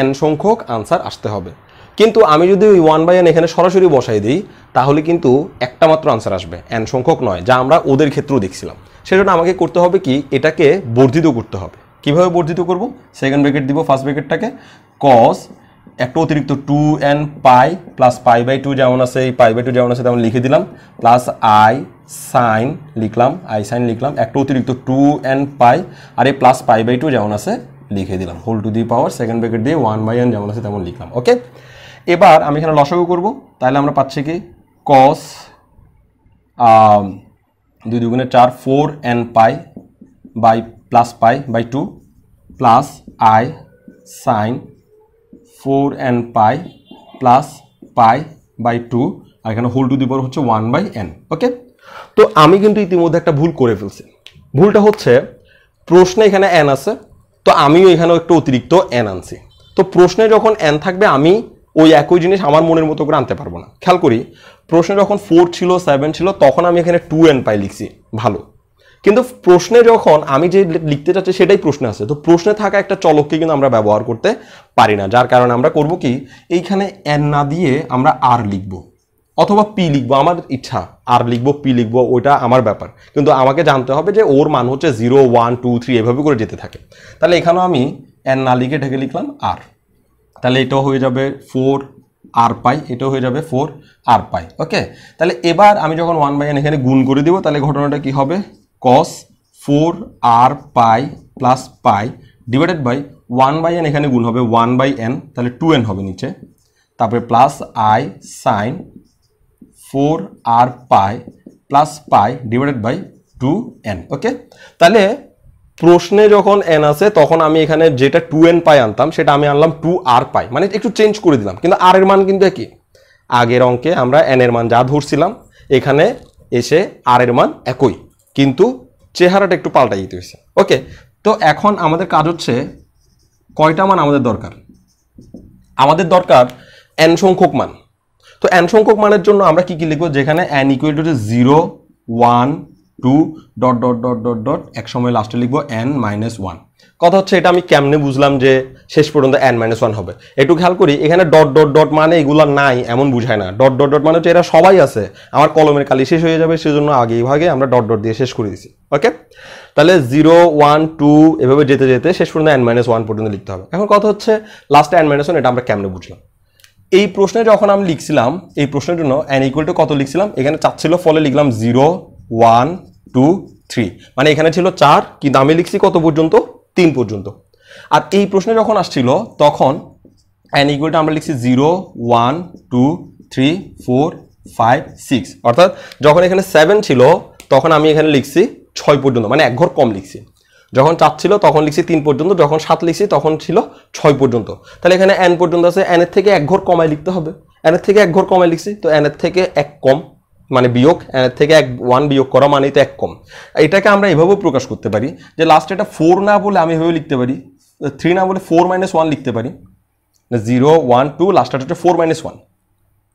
n সংখ্যক আনসার আসতে হবে। কিন্তু আমি যদি ওই 1/n এখানে সরাসরি বসাই দিই তাহলে কিন্তু একটা মাত্র আনসার আসবে, n সংখ্যক নয়, যা আমরা ওদের ক্ষেত্রেও দেখছিলাম। সেজন্য আমাকে করতে হবে কি, এটাকে বর্ধিত করতে হবে। কিভাবে বর্ধিত করব? সেকেন্ড ব্র্যাকেট দিব, ফার্স্ট ব্র্যাকেটটাকে cos একটা অতিরিক্ত 2n পাই প্লাস π/2 যেমন আছে, এই π/2 যেমন আছে তেমন লিখে দিলাম, প্লাস i sin লিখলাম, একটা অতিরিক্ত 2n পাই আর এই প্লাস π/2 যেমন আছে লিখে দিলাম, whole to the power second bracket দিয়ে 1/n যেমন আছে তেমন লিখলাম। ওকে, এবার আমি এখানে লসাগু করব, তাহলে আমরা পাচ্ছি কি cos 2 × 4 4n pi by plus π/2 plus i sin 4n pi plus π/2 আর এখানে হোল টু দি পাওয়ার হচ্ছে 1/n। ওকে, তো আমি কিন্তু ইতিমধ্যে একটা ভুল করে ফেলছি। ভুলটা হচ্ছে প্রশ্নে এখানে n আছে, তো আমিও এখানেও একটু অতিরিক্ত n আনছি। তো প্রশ্নে যখন n থাকবে আমি ওই একই জিনিস আমার মনের মতো করে আনতে পারবো না। খেয়াল করি, প্রশ্নে যখন 4 ছিল 7 ছিল তখন আমি এখানে 2n পাই লিখছি, ভালো। কিন্তু প্রশ্নে যখন আমি যে লিখতে চাচ্ছি সেটাই প্রশ্নে আছে, তো প্রশ্নে থাকা একটা চলককে কিন্তু আমরা ব্যবহার করতে পারি না, যার কারণে আমরা করব কি, এইখানে n না দিয়ে আমরা r লিখব অথবা p লিখবো, আমার ইচ্ছা, r লিখবো p লিখবো, ওইটা আমার ব্যাপার। কিন্তু আমাকে জানতে হবে যে ওর মান হচ্ছে 0 1 2 3 এভাবে করে যেতে থাকে। তাহলে এখানেও আমি n না লিখে এটাকে লিখলাম r, তাহলে এটাও হয়ে যাবে 4r পাই, এটাও হয়ে যাবে 4r পাই। ওকে, তাহলে এবার আমি যখন 1/n এখানে গুণ করে দিব তাহলে ঘটনাটা কি হবে, cos 4r pi plus pi divided by 1/n এখানে গুণ হবে 1/n, তাহলে 2n হবে নিচে, তারপরে plus i sin 4r pi plus pi divided by 2n। Okay, তাহলে প্রশ্নে যখন n আছে তখন আমি এখানে যেটা 2n পাই আনতাম সেটা আমি আনলাম 2r পাই, মানে একটু চেঞ্জ করে দিলাম, কিন্তু r এর মান কিন্তু একই। আগের অঙ্কে আমরা n এর মান যা ধরছিলাম এখানে এসে r এর মান একই, কিন্তু চেহারাটা একটু পাল্টাই দিতে হয়েছে। ওকে, তো এখন আমাদের কাজ হচ্ছে কয়টা মান আমাদের দরকার, আমাদের দরকার n সংখ্যক মান। তো n সংখ্যক মানের জন্য আমরা কি কি লিখবো, যেখানে n = 0 1 2 dot dot dot dot dot এক সময় লাস্টে লিখবো n - 1। কথা হচ্ছে এটা আমি কেমনে বুঝলাম যে শেষ পর্যন্ত n - 1 হবে, একটু খেয়াল করি, এখানে ডট ডট ডট মানে এগুলো নাই এমন বুঝায় না, ডট ডট ডট মানে হচ্ছে এরা সবাই আছে, আমার কলমের কালি শেষ হয়ে যাবে সেজন্য আগেই ভাগে আমরা ডট ডট দিয়ে শেষ করে দিছি। ওকে, তাহলে 0 1 2 এভাবে যেতে যেতে শেষ পর্যন্ত n - 1 পর্যন্ত লিখতে হবে। এখন কথা হচ্ছে লাস্টে n - 1 এটা আমরা কেমনে বুঝলাম, এই প্রশ্নে যখন আমি লিখছিলাম, এই প্রশ্নের জন্য n = কত লিখছিলাম, এখানে চাচ্ছিল ফলে লিখলাম 0 1 2 3, মানে এখানে ছিল 4 কিন্তু আমি লিখছি কত পর্যন্ত, 3 পর্যন্ত। আর এই প্রশ্নে যখন আসছিল তখন n = আমরা লিখছি 0 1 2 3 4 5 6, অর্থাৎ যখন এখানে 7 ছিল তখন আমি এখানে লিখছি 6 পর্যন্ত, মানে এক ঘর কম লিখছি। যখন 4 ছিল তখন লিখছি 3 পর্যন্ত, যখন 7 লিখছি তখন ছিল 6 পর্যন্ত। তাহলে এখানে n পর্যন্ত আছে, n এর থেকে এক ঘর কমায় লিখতে হবে, n এর থেকে এক ঘর কমায় লিখছি, তো n এর থেকে এক কম মানে বিয়োগ, n এর থেকে 1 বিয়োগ করা মানেই তো এক কম। এটাকে আমরা এভাবেও প্রকাশ করতে পারি যে লাস্টে এটা 4 না বলে আমি এভাবে লিখতে পারি, 3 না বলে 4 - 1 লিখতে পারি, 0 1 2 লাস্টটা হচ্ছে 4 - 1,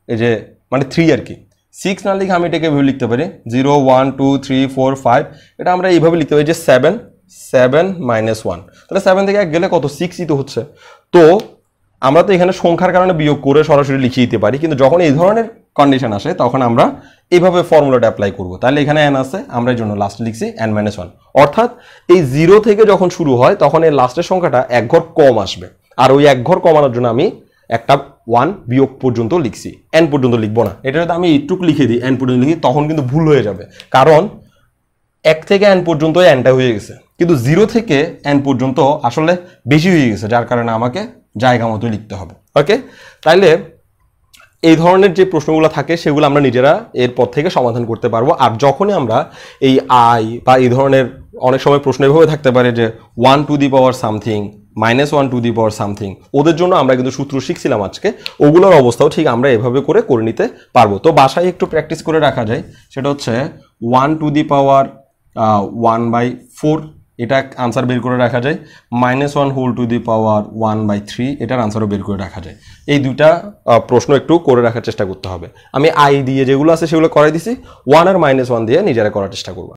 এই যে মানে 3 আর কি। 6 না লিখে আমি এটাকে এভাবে লিখতে পারি 0 1 2 3 4 5, এটা আমরা এইভাবে লিখতে পারি যে 7 - 1, তাহলে 7 থেকে 1 গেলে কত, 6ই তো হচ্ছে। তো আমরা তো এখানে সংখ্যার কারণে বিয়োগ করে সরাসরি লিখিয়ে দিতে পারি, কিন্তু যখন এই ধরনের কন্ডিশন আসে তখন আমরা এইভাবে ফর্মুলাটা অ্যাপ্লাই করব। তাহলে এখানে n আছে, আমরা এর জন্য লাস্টে লিখছি n - 1, অর্থাৎ এই 0 থেকে যখন শুরু হয় তখন এই লাস্টের সংখ্যাটা এক ঘর কম আসবে, আর ওই এক ঘর কমানোর জন্য আমি একটা 1 বিয়োগ পর্যন্ত লিখছি, n পর্যন্ত লিখবো না। এটা যদি আমি এইটুকু লিখে দিই n পর্যন্ত লিখি তখন কিন্তু ভুল হয়ে যাবে, কারণ 1 থেকে n পর্যন্ত nটা হয়ে গেছে, কিন্তু 0 থেকে n পর্যন্ত আসলে বেশি হয়ে গেছে, যার কারণে আমাকে জায়গা মতো লিখতে হবে। ওকে, তাইলে এই ধরনের যে প্রশ্নগুলো থাকে সেগুলো আমরা নিজেরা এরপর থেকে সমাধান করতে পারবো। আর যখনই আমরা এই i বা এই ধরনের অনেক সময় প্রশ্ন এভাবে থাকতে পারে যে 1 two the power something -1 two the power something, ওদের জন্য আমরা কিন্তু সূত্র শিখছিলাম আজকে, ওগুলোর অবস্থাও ঠিক আমরা এভাবে করে নিতে পারবো। তো বাসায় একটু প্র্যাকটিস করে রাখা যায়, সেটা হচ্ছে 1 টু দি পাওয়ার 1/4, এটা আনসার বের করে রাখা যায়, -1 হোল টু দি পাওয়ার 1/3, এটার আনসারও বের করে রাখা যায়। এই দুইটা প্রশ্ন একটু করে রাখার চেষ্টা করতে হবে। আমি i দিয়ে যেগুলো আছে সেগুলো করাই দিছি, 1 আর -1 দিয়ে নিজেরা করার চেষ্টা করব।